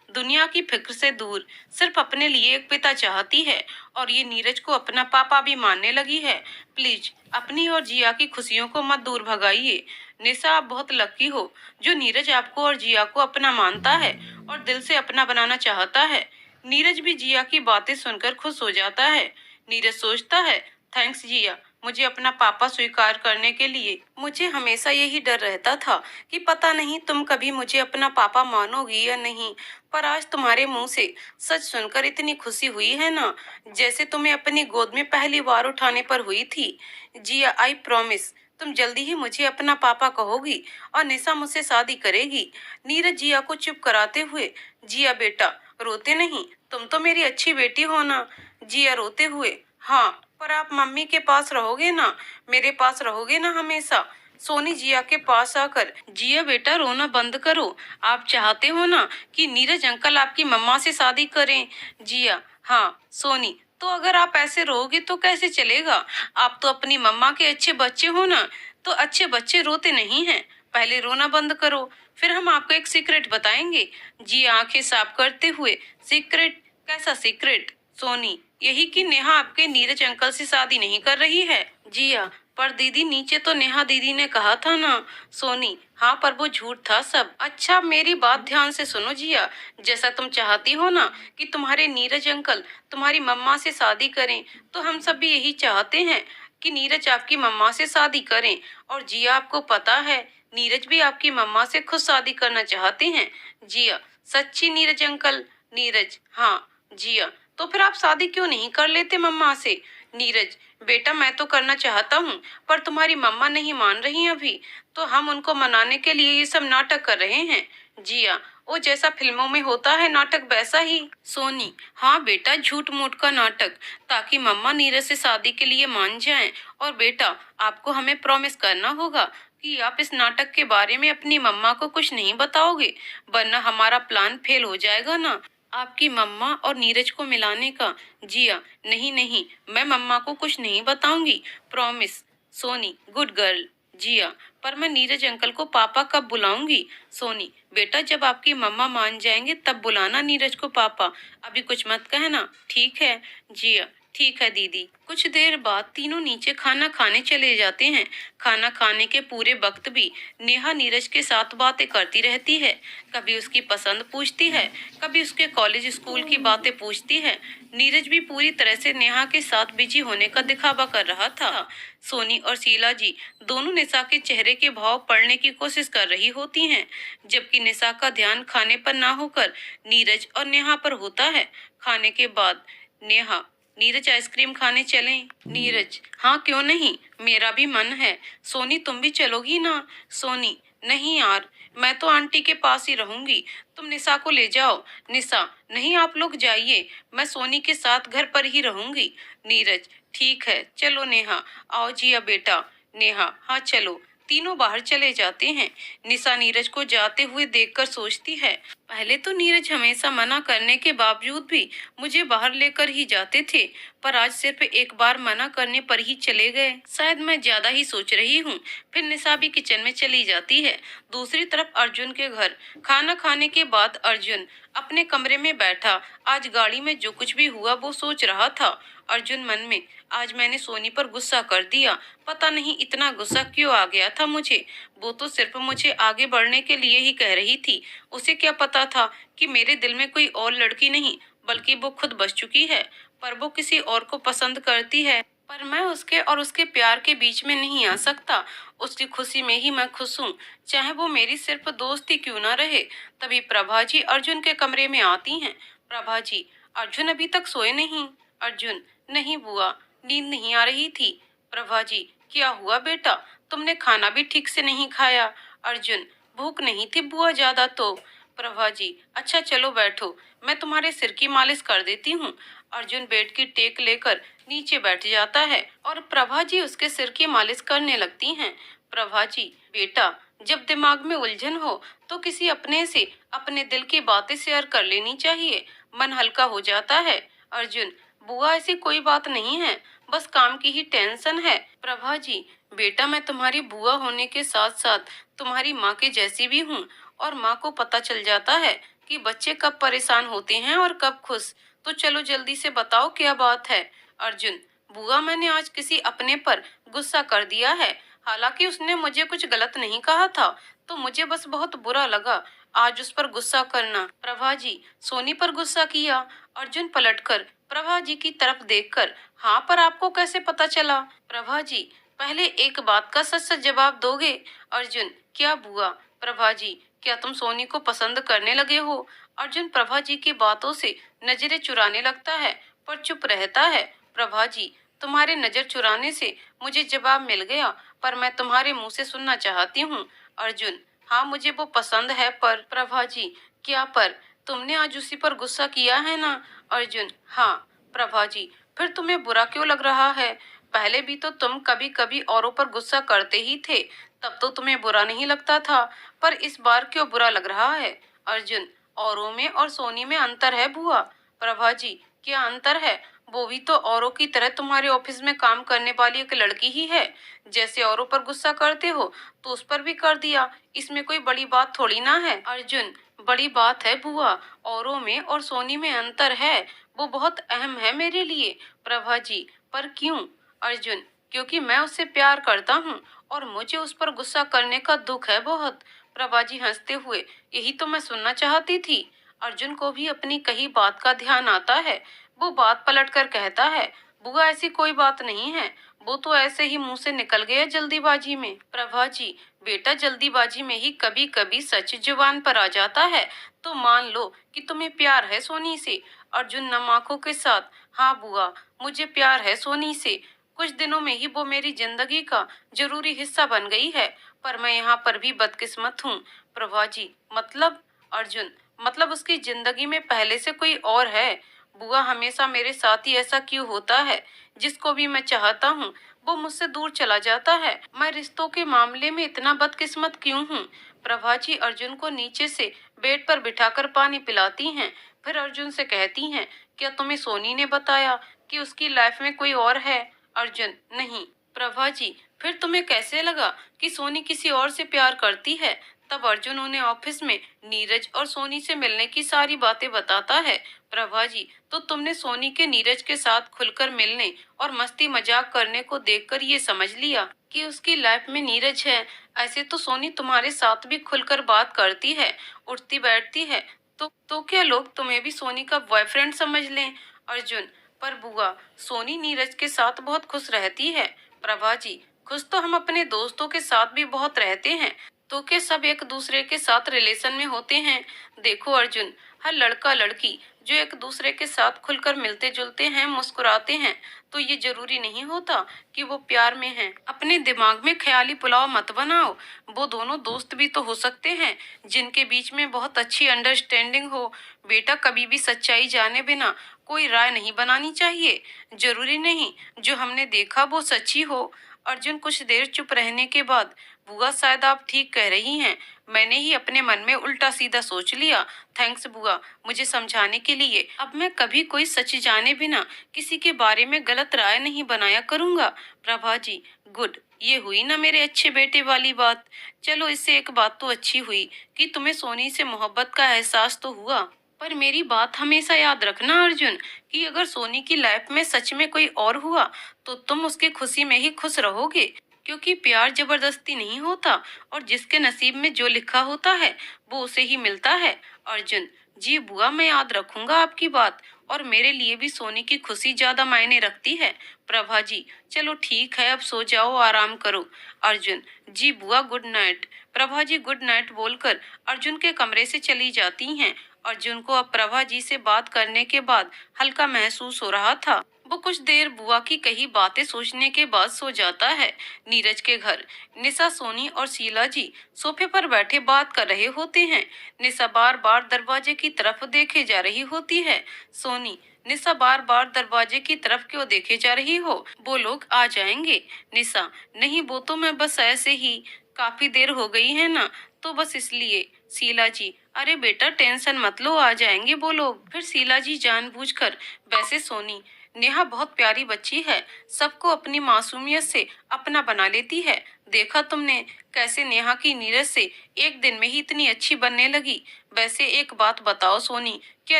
दुनिया की फिक्र से दूर सिर्फ अपने लिए एक पिता चाहती है और ये नीरज को अपना पापा भी मानने लगी है। प्लीज अपनी और जिया की खुशियों को मत दूर भगाइए। निशा, आप बहुत लकी हो जो नीरज आपको और जिया को अपना मानता है और दिल से अपना बनाना चाहता है। नीरज भी जिया की बातें सुनकर खुश हो जाता है। नीरज सोचता है, थैंक्स जिया, मुझे अपना पापा स्वीकार करने के लिए। मुझे हमेशा यही डर रहता था कि पता नहीं तुम कभी मुझे अपना पापा मानोगी या नहीं, पर आज तुम्हारे मुंह से सच सुनकर इतनी खुशी हुई है ना, जैसे तुम्हें अपनी गोद में पहली बार उठाने पर हुई थी। जिया, आई प्रॉमिस तुम जल्दी ही मुझे अपना पापा कहोगी और निशा मुझसे शादी करेगी। नीरज जिया को चुप कराते हुए, जिया बेटा रोते नहीं, तुम तो मेरी अच्छी बेटी हो ना। जिया रोते हुए, हाँ, पर आप मम्मी के पास रहोगे ना, मेरे पास रहोगे ना हमेशा। सोनी जिया के पास आकर, जिया बेटा रोना बंद करो, आप चाहते हो ना कि नीरज अंकल आपकी मम्मा से शादी करें। जिया, हाँ। सोनी, तो अगर आप ऐसे रहोगे तो कैसे चलेगा, आप तो अपनी मम्मा के अच्छे बच्चे हो ना, तो अच्छे बच्चे रोते नहीं हैं। पहले रोना बंद करो, फिर हम आपको एक सीक्रेट बताएंगे। जिया आंखें साफ करते हुए, सीक्रेट? कैसा सीक्रेट? सोनी, यही कि नेहा आपके नीरज अंकल से शादी नहीं कर रही है। जिया, पर दीदी नीचे तो नेहा दीदी ने कहा था ना। सोनी, हाँ, पर वो झूठ था सब। अच्छा, मेरी बात ध्यान से सुनो जिया, जैसा तुम चाहती हो ना कि तुम्हारे नीरज अंकल तुम्हारी मम्मा से शादी करें, तो हम सब भी यही चाहते हैं कि नीरज आपकी मम्मा से शादी करें। और जिया, आपको पता है नीरज भी आपकी मम्मा से खुद शादी करना चाहते हैं। जिया, सच्ची नीरज अंकल? नीरज, हाँ। जिया, तो फिर आप शादी क्यों नहीं कर लेते मम्मा से? नीरज, बेटा मैं तो करना चाहता हूँ, पर तुम्हारी मम्मा नहीं मान रही अभी, तो हम उनको मनाने के लिए ये सब नाटक कर रहे हैं। जिया, वो जैसा फिल्मों में होता है नाटक वैसा ही। सोनी, हाँ बेटा, झूठ मूठ का नाटक, ताकि मम्मा नीरज से शादी के लिए मान जाएं। और बेटा, आपको हमें प्रॉमिस करना होगा कि आप इस नाटक के बारे में अपनी मम्मा को कुछ नहीं बताओगे, वरना हमारा प्लान फेल हो जाएगा ना, आपकी मम्मा और नीरज को मिलाने का। जिया, नहीं नहीं, मैं मम्मा को कुछ नहीं बताऊंगी, promise. Soni, good girl. Jiya, पर मैं नीरज अंकल को पापा कब बुलाऊंगी? सोनी, बेटा जब आपकी मम्मा मान जाएंगे तब बुलाना नीरज को पापा, अभी कुछ मत कहना, ठीक है? जिया, ठीक है दीदी। कुछ देर बाद तीनों नीचे खाना खाने चले जाते हैं। खाना खाने के पूरे वक्त भी नेहा नीरज के साथ बातें करती रहती है। कभी उसकी पसंद पूछती है, कभी उसके कॉलेज स्कूल की बातें पूछती है। नीरज भी पूरी तरह से नेहा के साथ बिजी होने का दिखावा कर रहा था। सोनी और शीला जी दोनों निशा के चेहरे के भाव पढ़ने की कोशिश कर रही होती हैं, जबकि निशा का ध्यान खाने पर ना होकर नीरज और नेहा पर होता है। खाने के बाद नेहा, नीरज आइसक्रीम खाने चलें? नीरज, हाँ क्यों नहीं, मेरा भी मन है। सोनी, तुम भी चलोगी ना? सोनी, नहीं यार, मैं तो आंटी के पास ही रहूंगी, तुम निशा को ले जाओ। निशा, नहीं आप लोग जाइए, मैं सोनी के साथ घर पर ही रहूंगी। नीरज, ठीक है, चलो नेहा, आओ जिया बेटा। नेहा, हाँ चलो। तीनों बाहर चले जाते हैं। निशा नीरज को जाते हुए देखकर सोचती है, पहले तो नीरज हमेशा मना करने के बावजूद भी मुझे बाहर लेकर ही जाते थे, पर आज सिर्फ एक बार मना करने पर ही चले गए। शायद मैं ज्यादा ही सोच रही हूँ। फिर निशा भी किचन में चली जाती है। दूसरी तरफ अर्जुन के घर खाना खाने के बाद अर्जुन अपने कमरे में बैठा आज गाड़ी में जो कुछ भी हुआ वो सोच रहा था। अर्जुन मन में, आज मैंने सोनी पर गुस्सा कर दिया, पता नहीं इतना गुस्सा क्यों आ गया था मुझे, वो तो सिर्फ मुझे आगे बढ़ने के लिए ही कह रही थी, उसे क्या पता था कि मेरे दिल में कोई और लड़की नहीं बल्कि वो खुद बस चुकी है, पर वो किसी और को पसंद करती है, पर मैं उसके और उसके प्यार के बीच में नहीं आ सकता। उसकी खुशी में ही मैं खुश हूँ, चाहे वो मेरी सिर्फ दोस्ती क्यों ना रहे। तभी प्रभा जी अर्जुन के कमरे में आती हैं। प्रभा जी, अर्जुन अभी तक सोए नहीं? अर्जुन, नहीं बुआ, नींद नहीं आ रही थी। प्रभा जी, क्या हुआ बेटा, तुमने खाना भी ठीक से नहीं खाया? अर्जुन, भूख नहीं थी बुआ ज्यादा तो। प्रभा जी, अच्छा चलो बैठो, मैं तुम्हारे सिर की मालिश कर देती हूँ। अर्जुन बेड की टेक लेकर नीचे बैठ जाता है और प्रभा जी उसके सिर की मालिश करने लगती हैं। प्रभा जी, बेटा जब दिमाग में उलझन हो तो किसी अपने से अपने दिल की बातें शेयर कर लेनी चाहिए, मन हल्का हो जाता है। अर्जुन, बुआ ऐसी कोई बात नहीं है, बस काम की ही टेंशन है। प्रभा जी, बेटा मैं तुम्हारी बुआ होने के साथ साथ तुम्हारी माँ के जैसी भी हूँ, और माँ को पता चल जाता है कि बच्चे कब परेशान होते हैं और कब खुश। तो चलो जल्दी से बताओ क्या बात है। अर्जुन, बुआ मैंने आज किसी अपने पर गुस्सा कर दिया है। हालांकि उसने मुझे कुछ गलत नहीं कहा था, तो मुझे बस बहुत बुरा लगा आज उस पर गुस्सा करना। प्रभा जी, सोनी पर गुस्सा किया? अर्जुन पलटकर प्रभा जी की तरफ देखकर, हाँ पर आपको कैसे पता चला? प्रभा जी, पहले एक बात का सच सच जवाब दोगे? अर्जुन, क्या बुआ? प्रभा जी, क्या तुम सोनी को पसंद करने लगे हो? अर्जुन प्रभा जी की बातों से नजरें चुराने लगता है पर चुप रहता है। प्रभा जी, तुम्हारे नजर चुराने से मुझे जवाब मिल गया, पर मैं तुम्हारे मुंह से सुनना चाहती हूँ। अर्जुन, हाँ मुझे वो पसंद है पर। प्रभा जी, क्या पर? तुमने आज उसी पर गुस्सा किया है ना? अर्जुन, हाँ। प्रभा जी, फिर तुम्हें बुरा क्यों लग रहा है? पहले भी तो तुम कभी कभी औरों पर गुस्सा करते ही थे, तब तो तुम्हें बुरा नहीं लगता था, पर इस बार क्यों बुरा लग रहा है? अर्जुन, औरों में और सोनी में अंतर है बुआ। प्रभा जी, क्या अंतर है? वो भी तो औरों की तरह तुम्हारे ऑफिस में काम करने वाली एक लड़की ही है। जैसे औरों पर गुस्सा करते हो तो उस पर भी कर दिया, इसमें कोई बड़ी बात थोड़ी ना है। अर्जुन, बड़ी बात है बुआ, औरों में और सोनी में अंतर है, वो बहुत अहम है मेरे लिए। प्रभा जी, पर क्यों? अर्जुन, क्योंकि मैं उससे प्यार करता हूँ और मुझे उस पर गुस्सा करने का दुख है बहुत। प्रभा जी हंसते हुए, यही तो मैं सुनना चाहती थी। अर्जुन को भी अपनी कही बात का ध्यान आता है। वो बात पलट कर कहता है, बुआ ऐसी कोई बात नहीं है, वो तो ऐसे ही मुंह से निकल गया जल्दीबाजी में। प्रभा जी, बेटा जल्दीबाजी में ही कभी कभी सच जुबान पर आ जाता है, तो मान लो कि तुम्हें प्यार है सोनी से। अर्जुन नम आंखों के साथ, हाँ बुआ, मुझे प्यार है सोनी से। कुछ दिनों में ही वो मेरी जिंदगी का जरूरी हिस्सा बन गई है, पर मैं यहाँ पर भी बदकिस्मत हूँ। प्रभा जी, मतलब? अर्जुन, मतलब उसकी जिंदगी में पहले से कोई और है। बुआ, हमेशा मेरे साथ ही ऐसा क्यों होता है? जिसको भी मैं चाहता हूँ वो मुझसे दूर चला जाता है। मैं रिश्तों के मामले में इतना बदकिस्मत क्यों हूँ? प्रभा जी अर्जुन को नीचे से बेड पर बिठाकर पानी पिलाती हैं, फिर अर्जुन से कहती हैं, क्या तुम्हें सोनी ने बताया कि उसकी लाइफ में कोई और है? अर्जुन, नहीं। प्रभा जी, फिर तुम्हें कैसे लगा कि सोनी किसी और से प्यार करती है? तब अर्जुन उन्हें ऑफिस में नीरज और सोनी से मिलने की सारी बातें बताता है। प्रभा जी, तो तुमने सोनी के नीरज के साथ खुलकर मिलने और मस्ती मजाक करने को देखकर ये समझ लिया कि उसकी लाइफ में नीरज है। ऐसे तो सोनी तुम्हारे साथ भी खुलकर बात करती है, उठती बैठती है, तो क्या लोग तुम्हें भी सोनी का बॉयफ्रेंड समझ लें? अर्जुन, पर बुआ, सोनी नीरज के साथ बहुत खुश रहती है। प्रभा जी, खुश तो हम अपने दोस्तों के साथ भी बहुत रहते हैं, तो क्या सब एक दूसरे के साथ रिलेशन में होते हैं? देखो अर्जुन, हर लड़का लड़की जो एक दूसरे के साथ खुलकर मिलते जुलते हैं, मुस्कुराते हैं, तो ये जरूरी नहीं होता कि वो प्यार में हैं। अपने दिमाग में ख्याली पुलाव मत बनाओ। वो दोनों दोस्त भी तो हो सकते हैं जिनके बीच में बहुत अच्छी अंडरस्टैंडिंग हो। बेटा, कभी भी सच्चाई जाने बिना कोई राय नहीं बनानी चाहिए। जरूरी नहीं जो हमने देखा वो सच्ची हो। अर्जुन कुछ देर चुप रहने के बाद, बुआ शायद आप ठीक कह रही हैं, मैंने ही अपने मन में उल्टा सीधा सोच लिया। थैंक्स बुआ, मुझे समझाने के लिए। अब मैं कभी कोई सच जाने बिना किसी के बारे में गलत राय नहीं बनाया करूंगा। प्रभा जी, गुड, ये हुई ना मेरे अच्छे बेटे वाली बात। चलो, इससे एक बात तो अच्छी हुई कि तुम्हें सोनी से मोहब्बत का एहसास तो हुआ। पर मेरी बात हमेशा याद रखना अर्जुन, कि अगर सोनी की लाइफ में सच में कोई और हुआ तो तुम उसकी खुशी में ही खुश रहोगे, क्योंकि प्यार जबरदस्ती नहीं होता और जिसके नसीब में जो लिखा होता है वो उसे ही मिलता है। अर्जुन, जी बुआ, मैं याद रखूंगा आपकी बात, और मेरे लिए भी सोनी की खुशी ज्यादा मायने रखती है। प्रभा जी, चलो ठीक है, अब सो जाओ, आराम करो। अर्जुन, जी बुआ, good night. Prabha ji good night बोलकर अर्जुन के कमरे से चली जाती हैं। अर्जुन को अब प्रभा जी से बात करने के बाद हल्का महसूस हो रहा था। वो कुछ देर बुआ की कही बातें सोचने के बाद सो जाता है। नीरज के घर निशा, सोनी और शीला जी सोफे पर बैठे बात कर रहे होते हैं। निशा बार बार दरवाजे की तरफ देखे जा रही होती है। सोनी, निशा बार बार दरवाजे की तरफ क्यों देखे जा रही हो? वो लोग आ जाएंगे। निशा, नहीं वो तो मैं बस ऐसे ही, काफी देर हो गई है ना, तो बस इसलिए। शीला जी, अरे बेटा टेंशन मत लो, आ जाएंगे वो लोग। फिर शीला जी जानबूझकर, वैसे सोनी, नेहा बहुत प्यारी बच्ची है, सबको अपनी मासूमियत से अपना बना लेती है। देखा तुमने कैसे नेहा की नीरज से एक दिन में ही इतनी अच्छी बनने लगी। वैसे एक बात बताओ सोनी, क्या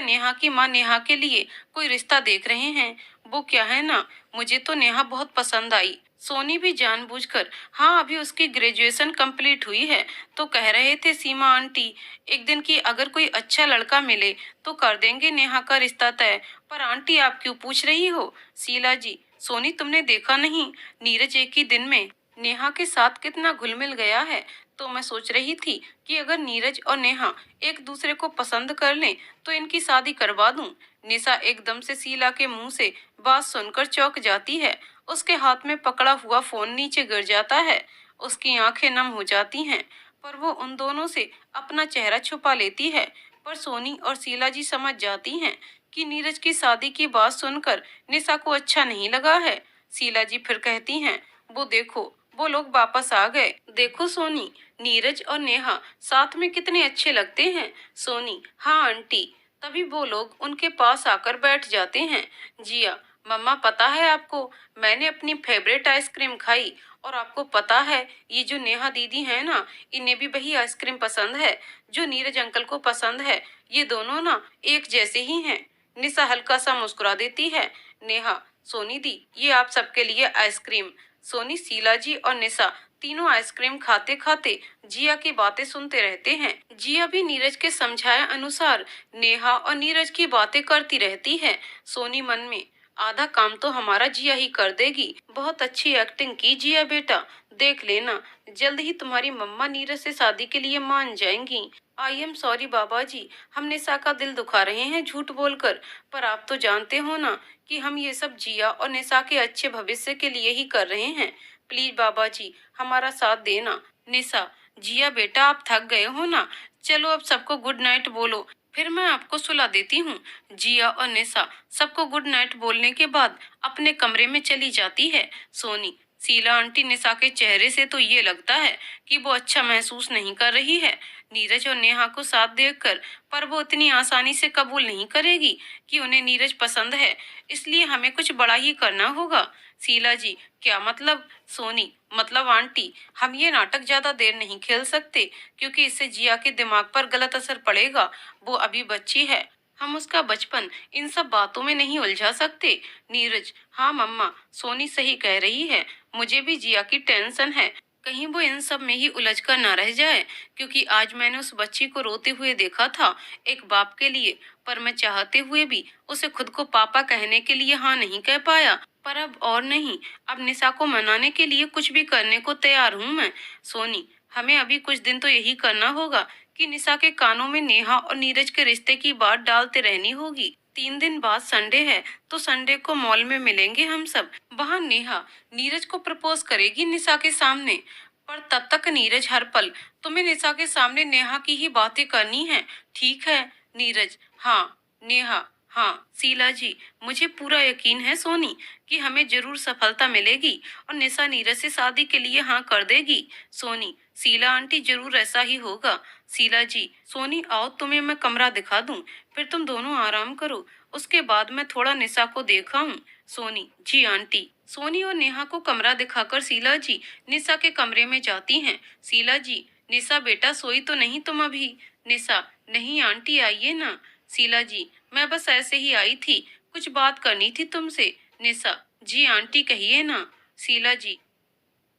नेहा की माँ नेहा के लिए कोई रिश्ता देख रहे हैं? वो क्या है ना, मुझे तो नेहा बहुत पसंद आई। सोनी भी जानबूझकर, हाँ अभी उसकी ग्रेजुएशन कंप्लीट हुई है, तो कह रहे थे सीमा आंटी एक दिन की अगर कोई अच्छा लड़का मिले तो कर देंगे नेहा का रिश्ता तय। पर आंटी आप क्यों पूछ रही हो? शीला जी, सोनी तुमने देखा नहीं नीरज एक ही दिन में नेहा के साथ कितना घुल मिल गया है। तो मैं सोच रही थी कि अगर नीरज और नेहा एक दूसरे को पसंद कर लें तो इनकी शादी करवा दूं। निशा एकदम से शीला के मुंह से बात सुनकर चौंक जाती है। उसके हाथ में पकड़ा हुआ फोन नीचे गिर जाता है। उसकी आंखें नम हो जाती हैं, पर वो उन दोनों से अपना चेहरा छुपा लेती है। पर सोनी और शीला जी समझ जाती हैं कि नीरज की शादी की बात सुनकर निशा को अच्छा नहीं लगा है। शीला जी फिर कहती हैं, वो देखो वो लोग वापस आ गए। देखो सोनी, नीरज और नेहा साथ में कितने अच्छे लगते हैं। सोनी, हाँ आंटी। तभी वो लोग उनके पास आकर बैठ जाते हैं। जिया, मम्मा पता है आपको, मैंने अपनी फेवरेट आइसक्रीम खाई। और आपको पता है ये जो नेहा दीदी है ना, इन्हें भी वही आइसक्रीम पसंद है जो नीरज अंकल को पसंद है। ये दोनों ना एक जैसे ही हैं। निशा हल्का सा मुस्कुरा देती है। नेहा, सोनी दी, ये आप सबके लिए आइसक्रीम। सोनी, शीला जी और निशा तीनों आइसक्रीम खाते खाते जिया की बातें सुनते रहते हैं। जिया भी नीरज के समझाए अनुसार नेहा और नीरज की बातें करती रहती है। सोनी मन में, आधा काम तो हमारा जिया ही कर देगी। बहुत अच्छी एक्टिंग की जिया बेटा, देख लेना जल्द ही तुम्हारी मम्मा नीरज से शादी के लिए मान जाएंगी। आई एम सॉरी बाबा जी, हम निशा का दिल दुखा रहे हैं झूठ बोलकर। पर आप तो जानते हो ना कि हम ये सब जिया और निशा के अच्छे भविष्य के लिए ही कर रहे हैं। प्लीज बाबा जी हमारा साथ देना। निशा, जिया बेटा आप थक गए हो ना, चलो अब सबको गुड नाइट बोलो, फिर मैं आपको सुला देती हूँ। जिया और निशा सबको गुड नाइट बोलने के बाद अपने कमरे में चली जाती है। सोनी, शीला आंटी, निशा के चेहरे से तो ये लगता है कि वो अच्छा महसूस नहीं कर रही है नीरज और नेहा को साथ देखकर। पर वो इतनी आसानी से कबूल नहीं करेगी कि उन्हें नीरज पसंद है, इसलिए हमें कुछ बड़ा ही करना होगा। शीला जी, क्या मतलब? सोनी, मतलब आंटी, हम ये नाटक ज्यादा देर नहीं खेल सकते, क्योंकि इससे जिया के दिमाग पर गलत असर पड़ेगा। वो अभी बच्ची है, हम उसका बचपन इन सब बातों में नहीं उलझा सकते। नीरज, हाँ मम्मा, सोनी सही कह रही है, मुझे भी जिया की टेंशन है, कहीं वो इन सब में ही उलझ कर ना रह जाए। क्योंकि आज मैंने उस बच्ची को रोते हुए देखा था एक बाप के लिए, पर मैं चाहते हुए भी उसे खुद को पापा कहने के लिए हाँ नहीं कह पाया। पर अब और नहीं, अब निशा को मनाने के लिए कुछ भी करने को तैयार हूँ मैं। सोनी, हमें अभी कुछ दिन तो यही करना होगा कि निशा के कानों में नेहा और नीरज के रिश्ते की बात डालते रहनी होगी। 3 दिन बाद संडे है, तो संडे को मॉल में मिलेंगे हम सब। वहाँ नेहा नीरज को प्रपोज करेगी निशा के सामने। पर तब तक नीरज, हर पल तुम्हें निशा के सामने नेहा की ही बातें करनी है, ठीक है? नीरज, हाँ। नेहा, हाँ। शीला जी, मुझे पूरा यकीन है सोनी कि हमें जरूर सफलता मिलेगी और निशा नीरज से शादी के लिए हाँ कर देगी। सोनी, शीला आंटी जरूर ऐसा ही होगा। शीला जी, सोनी आओ तुम्हें मैं कमरा दिखा दूं, फिर तुम दोनों आराम करो, उसके बाद मैं थोड़ा निशा को देखा हूँ। सोनी, जी आंटी। सोनी और नेहा को कमरा दिखाकर शीला जी निशा के कमरे में जाती हैं। शीला जी, निशा बेटा सोई तो नहीं तुम अभी? निशा, नहीं आंटी आइए ना। शीला जी, मैं बस ऐसे ही आई थी, कुछ बात करनी थी तुमसे। निशा, जी आंटी कहिए ना। शीला जी,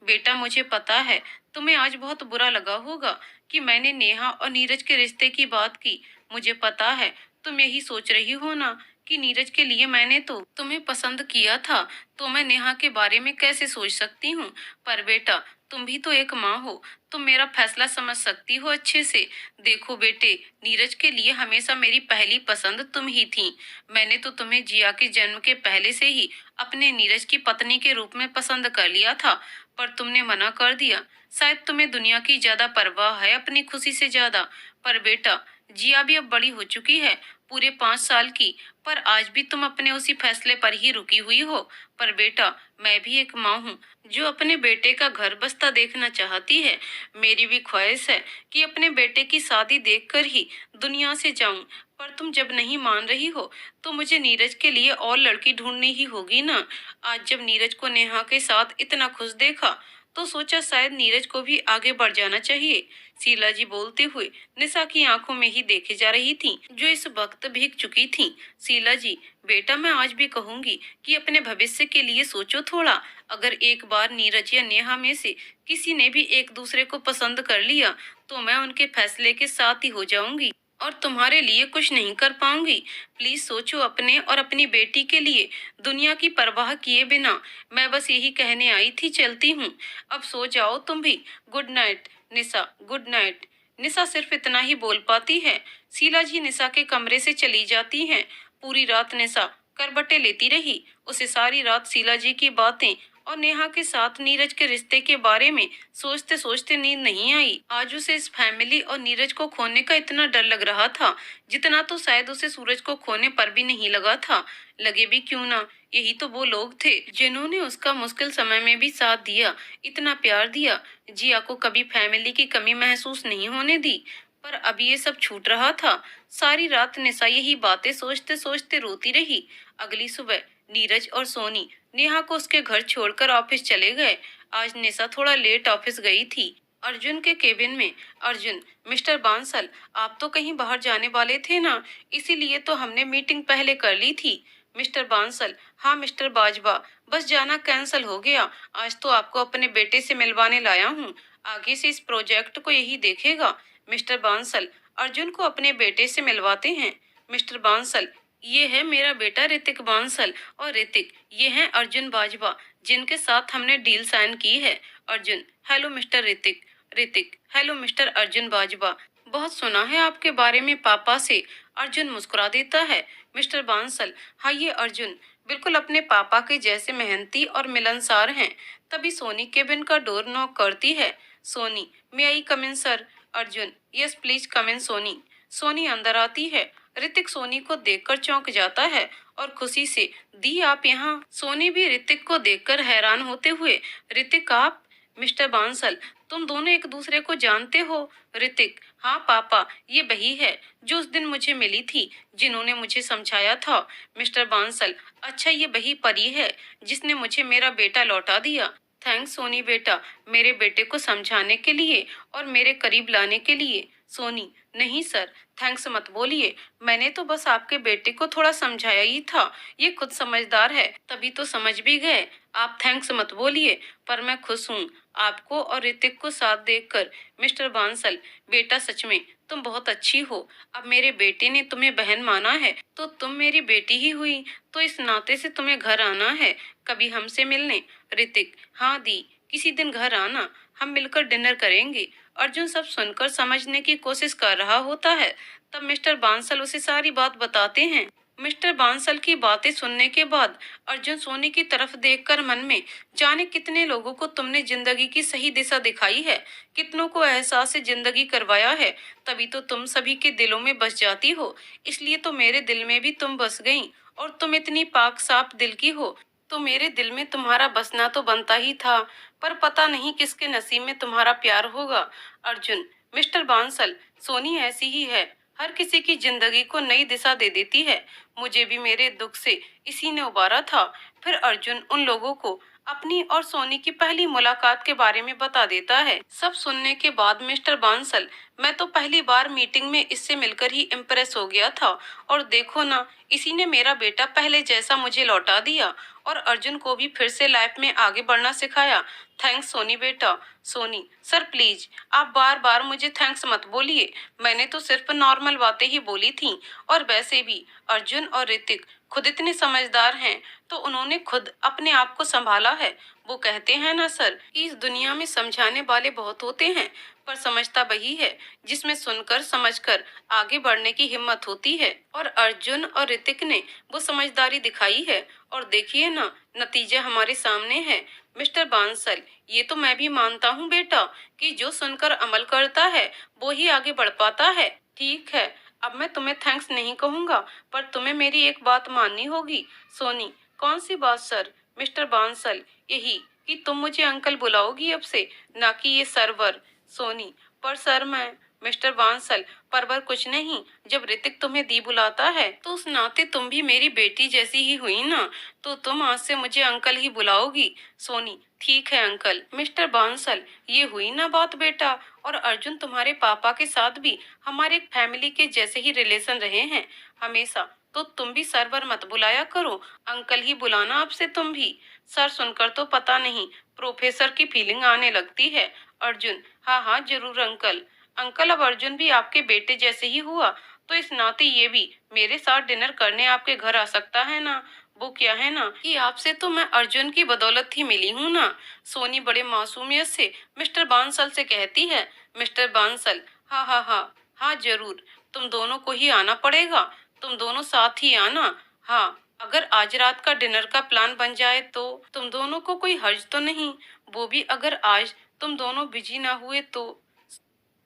बेटा मुझे पता है तुम्हें आज बहुत बुरा लगा होगा कि मैंने नेहा और नीरज के रिश्ते की बात की। मुझे पता है तुम यही सोच रही हो ना कि नीरज के लिए मैंने तो तुम्हें पसंद किया था, तो मैं नेहा के बारे में कैसे सोच सकती हूँ। पर बेटा तुम भी तो एक माँ हो, तुम मेरा फैसला समझ सकती हो अच्छे से। देखो बेटे, नीरज के लिए हमेशा मेरी पहली पसंद तुम ही थी। मैंने तो तुम्हें जिया के जन्म के पहले से ही अपने नीरज की पत्नी के रूप में पसंद कर लिया था, पर तुमने मना कर दिया। शायद तुम्हें दुनिया की ज्यादा परवाह है अपनी खुशी से ज्यादा। पर बेटा, जिया भी अब बड़ी हो चुकी है, पूरे 5 साल की, पर आज भी तुम अपने उसी फैसले पर ही रुकी हुई हो। पर बेटा, मैं भी एक माँ हूँ जो अपने बेटे का घर बसता देखना चाहती है। मेरी भी ख्वाहिश है कि अपने बेटे की शादी देखकर ही दुनिया से जाऊं, पर तुम जब नहीं मान रही हो तो मुझे नीरज के लिए और लड़की ढूंढनी ही होगी ना। आज जब नीरज को नेहा के साथ इतना खुश देखा तो सोचा शायद नीरज को भी आगे बढ़ जाना चाहिए। शीला जी बोलते हुए निशा की आंखों में ही देखे जा रही थीं, जो इस वक्त भीग चुकी थीं। शीला जी, बेटा मैं आज भी कहूंगी कि अपने भविष्य के लिए सोचो थोड़ा। अगर एक बार नीरज या नेहा में से किसी ने भी एक दूसरे को पसंद कर लिया तो मैं उनके फैसले के साथ ही हो जाऊंगी और तुम्हारे लिए कुछ नहीं कर पाऊंगी। प्लीज सोचो अपने और अपनी बेटी के लिए, दुनिया की परवाह किए बिना। मैं बस यही कहने आई थी, चलती हूँ। अब सो जाओ तुम भी। गुड नाइट निशा, गुड नाइट। निशा सिर्फ इतना ही बोल पाती है। शीला जी निशा के कमरे से चली जाती हैं। पूरी रात निशा करवटें लेती रही। उसे सारी रात शीला जी की बातें और नेहा के साथ नीरज के रिश्ते के बारे में सोचते सोचते नींद नहीं आई। आज उसे इस फैमिली और नीरज को खोने का इतना डर लग रहा था जितना तो शायद उसे सूरज को खोने पर भी नहीं लगा था। लगे भी क्यों ना, यही तो वो लोग थे जिन्होंने उसका मुश्किल समय में भी साथ दिया, इतना प्यार दिया। जिया को कभी फैमिली की कमी महसूस नहीं होने दी, पर अब ये सब छूट रहा था। सारी रात निशा यही बातें सोचते सोचते रोती रही। अगली सुबह नीरज और सोनी नेहा को उसके घर छोड़कर ऑफिस चले गए। आज निशा थोड़ा लेट ऑफिस गई थी। अर्जुन के केबिन में। अर्जुन, मिस्टर बांसल, आप तो कहीं बाहर जाने वाले थे ना, इसीलिए तो हमने मीटिंग पहले कर ली थी। मिस्टर बांसल, हाँ मिस्टर बाजवा, बस जाना कैंसिल हो गया। आज तो आपको अपने बेटे से मिलवाने लाया हूँ। आगे से इस प्रोजेक्ट को यही देखेगा। मिस्टर बांसल अर्जुन को अपने बेटे से मिलवाते हैं। मिस्टर बांसल, ये है मेरा बेटा ऋतिक बांसल, और ऋतिक ये हैं अर्जुन बाजवा, जिनके साथ हमने डील साइन की है। Arjun, hello mister Hrithik. Hrithik, hello mister Arjun Bajwa, बहुत सुना है आपके बारे में पापा से। अर्जुन मुस्कुरा देता है। मिस्टर बांसल, हाँ ये अर्जुन बिल्कुल अपने पापा के जैसे मेहनती और मिलनसार हैं। तभी सोनी केबिन का डोर नॉक करती है। Soni, may I come in sir. Arjun, yes please come in Soni. Soni अंदर आती है। ऋतिक सोनी को देखकर चौंक जाता है और खुशी से, दी आप यहाँ। सोनी भी ऋतिक को देखकर हैरान होते हुए, ऋतिक आप? मिस्टर बांसल, तुम दोनों एक दूसरे को जानते हो? ऋतिक, हाँ पापा, ये वही है जो उस दिन मुझे मिली थी, जिन्होंने मुझे समझाया था। मिस्टर बांसल, अच्छा ये वही परी है जिसने मुझे मेरा बेटा लौटा दिया। थैंक्स सोनी बेटा, मेरे बेटे को समझाने के लिए और मेरे करीब लाने के लिए। सोनी, नहीं सर, थैंक्स मत बोलिए। मैंने तो बस आपके बेटे को थोड़ा समझाया ही था। ये खुद समझदार है, तभी तो समझ भी गए। आप थैंक्स मत बोलिए, पर मैं खुश हूँ आपको और ऋतिक को साथ देखकर। मिस्टर बांसल, बेटा सच में तुम बहुत अच्छी हो। अब मेरे बेटे ने तुम्हें बहन माना है तो तुम मेरी बेटी ही हुई, तो इस नाते से तुम्हें घर आना है कभी हमसे मिलने। ऋतिक, हाँ दी, किसी दिन घर आना, हम मिलकर डिनर करेंगे। अर्जुन सब सुनकर समझने की कोशिश कर रहा होता है। तब मिस्टर बांसल उसे सारी बात बताते हैं। मिस्टर बांसल की बातें सुनने के बाद अर्जुन सोनी की तरफ देखकर मन में, जाने कितने लोगों को तुमने जिंदगी की सही दिशा दिखाई है, कितनों को एहसास से जिंदगी करवाया है, तभी तो तुम सभी के दिलों में बस जाती हो। इसलिए तो मेरे दिल में भी तुम बस गई, और तुम इतनी पाक साफ दिल की हो, तो मेरे दिल में तुम्हारा बसना तो बनता ही था। पर पता नहीं किसके नसीब में तुम्हारा प्यार होगा। अर्जुन, मिस्टर बांसल, सोनी ऐसी ही है, हर किसी की जिंदगी को नई दिशा दे देती है। मुझे भी मेरे दुख से इसी ने उबारा था। फिर अर्जुन उन लोगों को अपनी और सोनी की पहली मुलाकात के बारे में बता देता है। सब सुनने के बाद मिस्टर बांसल, मैं तो पहली बार मीटिंग में इससे मिलकर ही इम्प्रेस हो गया था, और देखो ना, इसी ने मेरा बेटा पहले जैसा मुझे लौटा दिया और अर्जुन को भी फिर से लाइफ में आगे बढ़ना सिखाया। थैंक्स सोनी बेटा। सोनी, सर प्लीज आप बार बार मुझे थैंक्स मत बोलिए, मैंने तो सिर्फ नॉर्मल बातें ही बोली थी। और वैसे भी अर्जुन और ऋतिक खुद इतने समझदार हैं, तो उन्होंने खुद अपने आप को संभाला है। वो कहते हैं ना सर कि इस दुनिया में समझाने वाले बहुत होते हैं, पर समझता वही है जिसमें सुनकर समझकर आगे बढ़ने की हिम्मत होती है। और अर्जुन और ऋतिक ने वो समझदारी दिखाई है, और देखिए ना, नतीजा हमारे सामने है। मिस्टर बांसल, ये तो मैं भी मानता हूँ बेटा कि जो सुनकर अमल करता है वो ही आगे बढ़ पाता है। ठीक है, अब मैं तुम्हें थैंक्स नहीं कहूँगा, पर तुम्हें मेरी एक बात माननी होगी। सोनी, कौन सी बात सर? मिस्टर बांसल, यही कि तुम मुझे अंकल बुलाओगी अब से, ना कि ये सरवर। सोनी, पर सर मैं, मिस्टर बांसल, परवर कुछ नहीं, जब ऋतिक तुम्हें दी बुलाता है तो उस नाते तुम भी मेरी बेटी जैसी ही हुई ना, तो तुम आज से मुझे अंकल ही बुलाओगी। सोनी, ठीक है अंकल। मिस्टर बांसल, ये हुई ना बात बेटा। और अर्जुन, तुम्हारे पापा के साथ भी हमारे एक फैमिली के जैसे ही रिलेशन रहे हैं हमेशा, तो तुम भी सरवर मत बुलाया करो, अंकल ही बुलाना आपसे तुम भी। सर सुनकर तो पता नहीं प्रोफेसर की फीलिंग आने लगती है। अर्जुन, हाँ हाँ जरूर अंकल। अंकल, अब अर्जुन भी आपके बेटे जैसे ही हुआ, तो इस नाते ये भी मेरे साथ डिनर करने आपके घर आ सकता है ना। वो क्या है ना कि आपसे तो मैं अर्जुन की बदौलत ही मिली हूँ ना। सोनी बड़े मासूमियत से मिस्टर बांसल से कहती है। मिस्टर बांसल, हाँ हाँ हाँ हाँ जरूर, तुम दोनों को ही आना पड़ेगा, तुम दोनों साथ ही आना। हाँ, अगर आज रात का डिनर का प्लान बन जाए तो तुम दोनों को कोई हर्ज तो नहीं, वो भी अगर आज तुम दोनों बिजी ना हुए तो।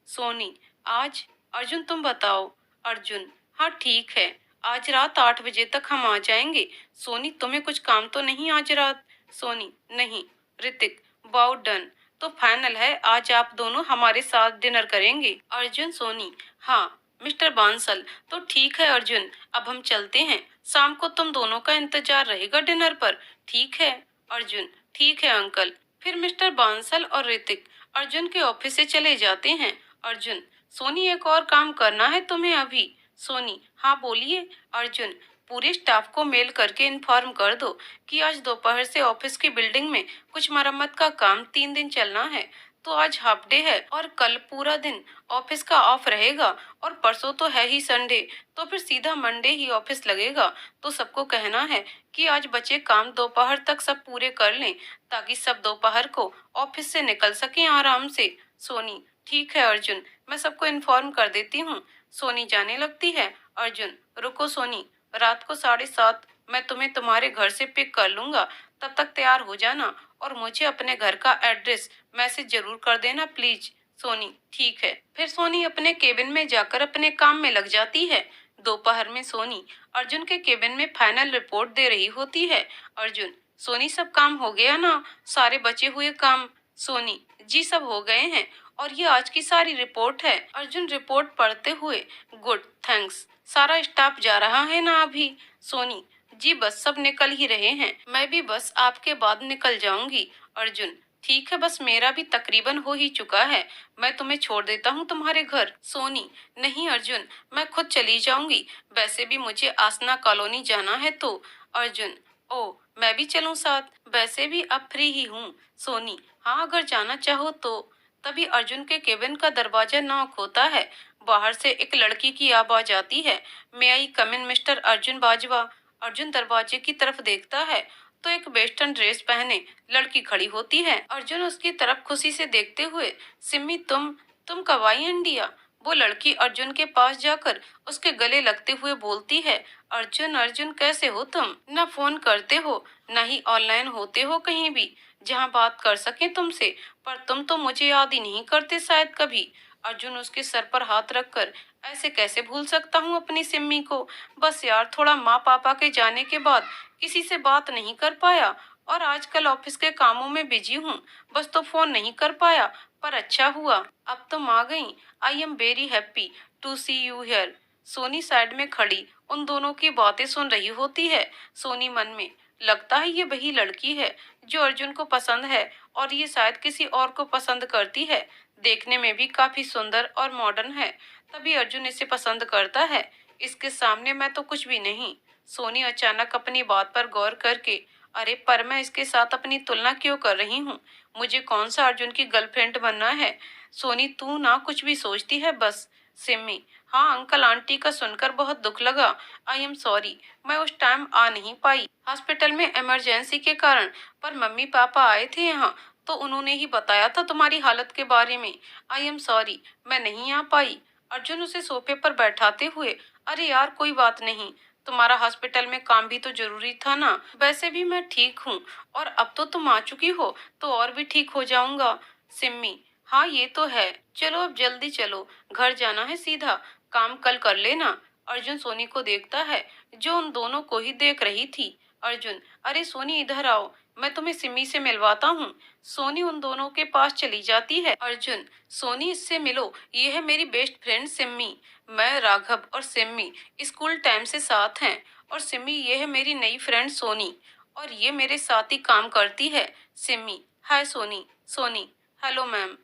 सोनी, आज? अर्जुन, तुम बताओ। अर्जुन, हाँ ठीक है, आज रात 8 बजे तक हम आ जाएंगे। सोनी, तुम्हें कुछ काम तो नहीं आज रात? सोनी, नहीं। ऋतिक, वाओ डन, तो फाइनल है, आज आप दोनों हमारे साथ डिनर करेंगे। अर्जुन, सोनी, हाँ। मिस्टर बांसल, तो ठीक है अर्जुन, अब हम चलते हैं, शाम को तुम दोनों का इंतजार रहेगा डिनर पर, ठीक है? अर्जुन, ठीक है अंकल। फिर मिस्टर बांसल और ऋतिक अर्जुन के ऑफिस से चले जाते हैं। अर्जुन, सोनी, एक और काम करना है तुम्हें अभी। सोनी, हाँ बोलिए। अर्जुन, पूरे स्टाफ को मेल करके इन्फॉर्म कर दो कि आज दोपहर से ऑफिस की बिल्डिंग में कुछ मरम्मत का काम 3 दिन चलना है, तो आज हाफ डे है और कल पूरा दिन ऑफिस का ऑफ रहेगा, और परसों तो है ही संडे, तो फिर सीधा मंडे ही ऑफिस लगेगा। तो सबको कहना है कि आज बचे काम दोपहर तक सब पूरे कर लें, ताकि सब दोपहर को ऑफिस से निकल सकें आराम से। सोनी, ठीक है अर्जुन, मैं सबको इन्फॉर्म कर देती हूँ। सोनी जाने लगती है। अर्जुन, रुको सोनी, रात को 7:30 मैं तुम्हें तुम्हारे घर से पिक कर लूंगा, तब तक तैयार हो जाना और मुझे अपने घर का एड्रेस मैसेज जरूर कर देना प्लीज। सोनी, ठीक है। फिर सोनी अपने केबिन में जाकर अपने काम में लग जाती है। दोपहर में सोनी अर्जुन के केबिन में फाइनल रिपोर्ट दे रही होती है। अर्जुन, सोनी, सब काम हो गया ना, सारे बचे हुए काम? सोनी, जी सब हो गए हैं, और ये आज की सारी रिपोर्ट है। अर्जुन रिपोर्ट पढ़ते हुए, गुड, थैंक्स। सारा स्टाफ जा रहा है ना अभी? सोनी, जी बस सब निकल ही रहे हैं, मैं भी बस आपके बाद निकल जाऊंगी। अर्जुन, ठीक है, बस मेरा भी तकरीबन हो ही चुका है, मैं तुम्हें छोड़ देता हूँ तुम्हारे घर। सोनी, नहीं अर्जुन, मैं खुद चली जाऊंगी, वैसे भी मुझे आसना कॉलोनी जाना है तो। अर्जुन, ओ, मैं भी चलूं साथ, वैसे भी अब फ्री ही हूँ। सोनी, हाँ अगर जाना चाहो तो। तभी अर्जुन के केबिन का दरवाजा नॉक होता है। बाहर से एक लड़की की आवाज आती है। मे I come in mister Arjun Bajwa. Arjun दरवाजे की तरफ देखता है तो एक वेस्टर्न ड्रेस पहने लड़की खड़ी होती है। अर्जुन उसकी तरफ खुशी से देखते हुए, सिम्मी, तुम कब आई इंडिया? वो लड़की अर्जुन के पास जाकर उसके गले लगते हुए बोलती है। अर्जुन, अर्जुन, कैसे हो तुम? ना फोन करते हो, ना ही ऑनलाइन होते हो कहीं भी जहाँ बात कर सके तुमसे, पर तुम तो मुझे याद ही नहीं करते शायद कभी। अर्जुन उसके सर पर हाथ रखकर, ऐसे कैसे भूल सकता हूँ अपनी सिम्मी को, बस यार थोड़ा माँ पापा के जाने के बाद किसी से बात नहीं कर पाया, और आजकल ऑफिस के कामों में बिजी हूँ, बस तो फोन नहीं कर पाया, पर अच्छा हुआ अब तुम आ गई। I am very happy to see you here. Soni side में खड़ी उन दोनों की बातें सुन रही होती है। सोनी मन में, लगता है ये वही लड़की है जो अर्जुन को पसंद है, और ये शायद किसी और को पसंद करती है, देखने में भी काफी सुंदर और मॉडर्न है, तभी अर्जुन इसे पसंद करता है, इसके सामने मैं तो कुछ भी नहीं। सोनी अचानक अपनी बात पर गौर करके, अरे पर मैं इसके साथ अपनी तुलना क्यों कर रही हूँ, मुझे कौन सा अर्जुन की गर्लफ्रेंड बनना है? सोनी, तू ना कुछ भी सोचती है बस। सिम्मी, हाँ अंकल आंटी का सुनकर बहुत दुख लगा, आई एम सॉरी, मैं उस टाइम आ नहीं पाई हॉस्पिटल में इमरजेंसी के कारण, पर मम्मी पापा आए थे यहाँ तो उन्होंने ही बताया था तुम्हारी हालत के बारे में, आई एम सॉरी, मैं नहीं आ पाई। अर्जुन उसे सोफे पर बैठाते हुए, अरे यार कोई बात नहीं, तुम्हारा हॉस्पिटल में काम भी तो जरूरी था ना, वैसे भी मैं ठीक हूँ, और अब तो तुम आ चुकी हो तो और भी ठीक हो जाऊंगा। सिम्मी, हाँ ये तो है, चलो अब जल्दी चलो, घर जाना है सीधा, काम कल कर लेना। अर्जुन सोनी को देखता है जो उन दोनों को ही देख रही थी। अर्जुन, अरे सोनी इधर आओ, मैं तुम्हें सिमी से मिलवाता हूँ। सोनी उन दोनों के पास चली जाती है। अर्जुन, सोनी इससे मिलो, ये है मेरी बेस्ट फ्रेंड सिमी। मैं, राघव और सिमी स्कूल टाइम से साथ हैं। और सिमी, ये है मेरी नई फ्रेंड सोनी, और ये मेरे साथ ही काम करती है। Simi, hi Soni. Soni, hello ma'am.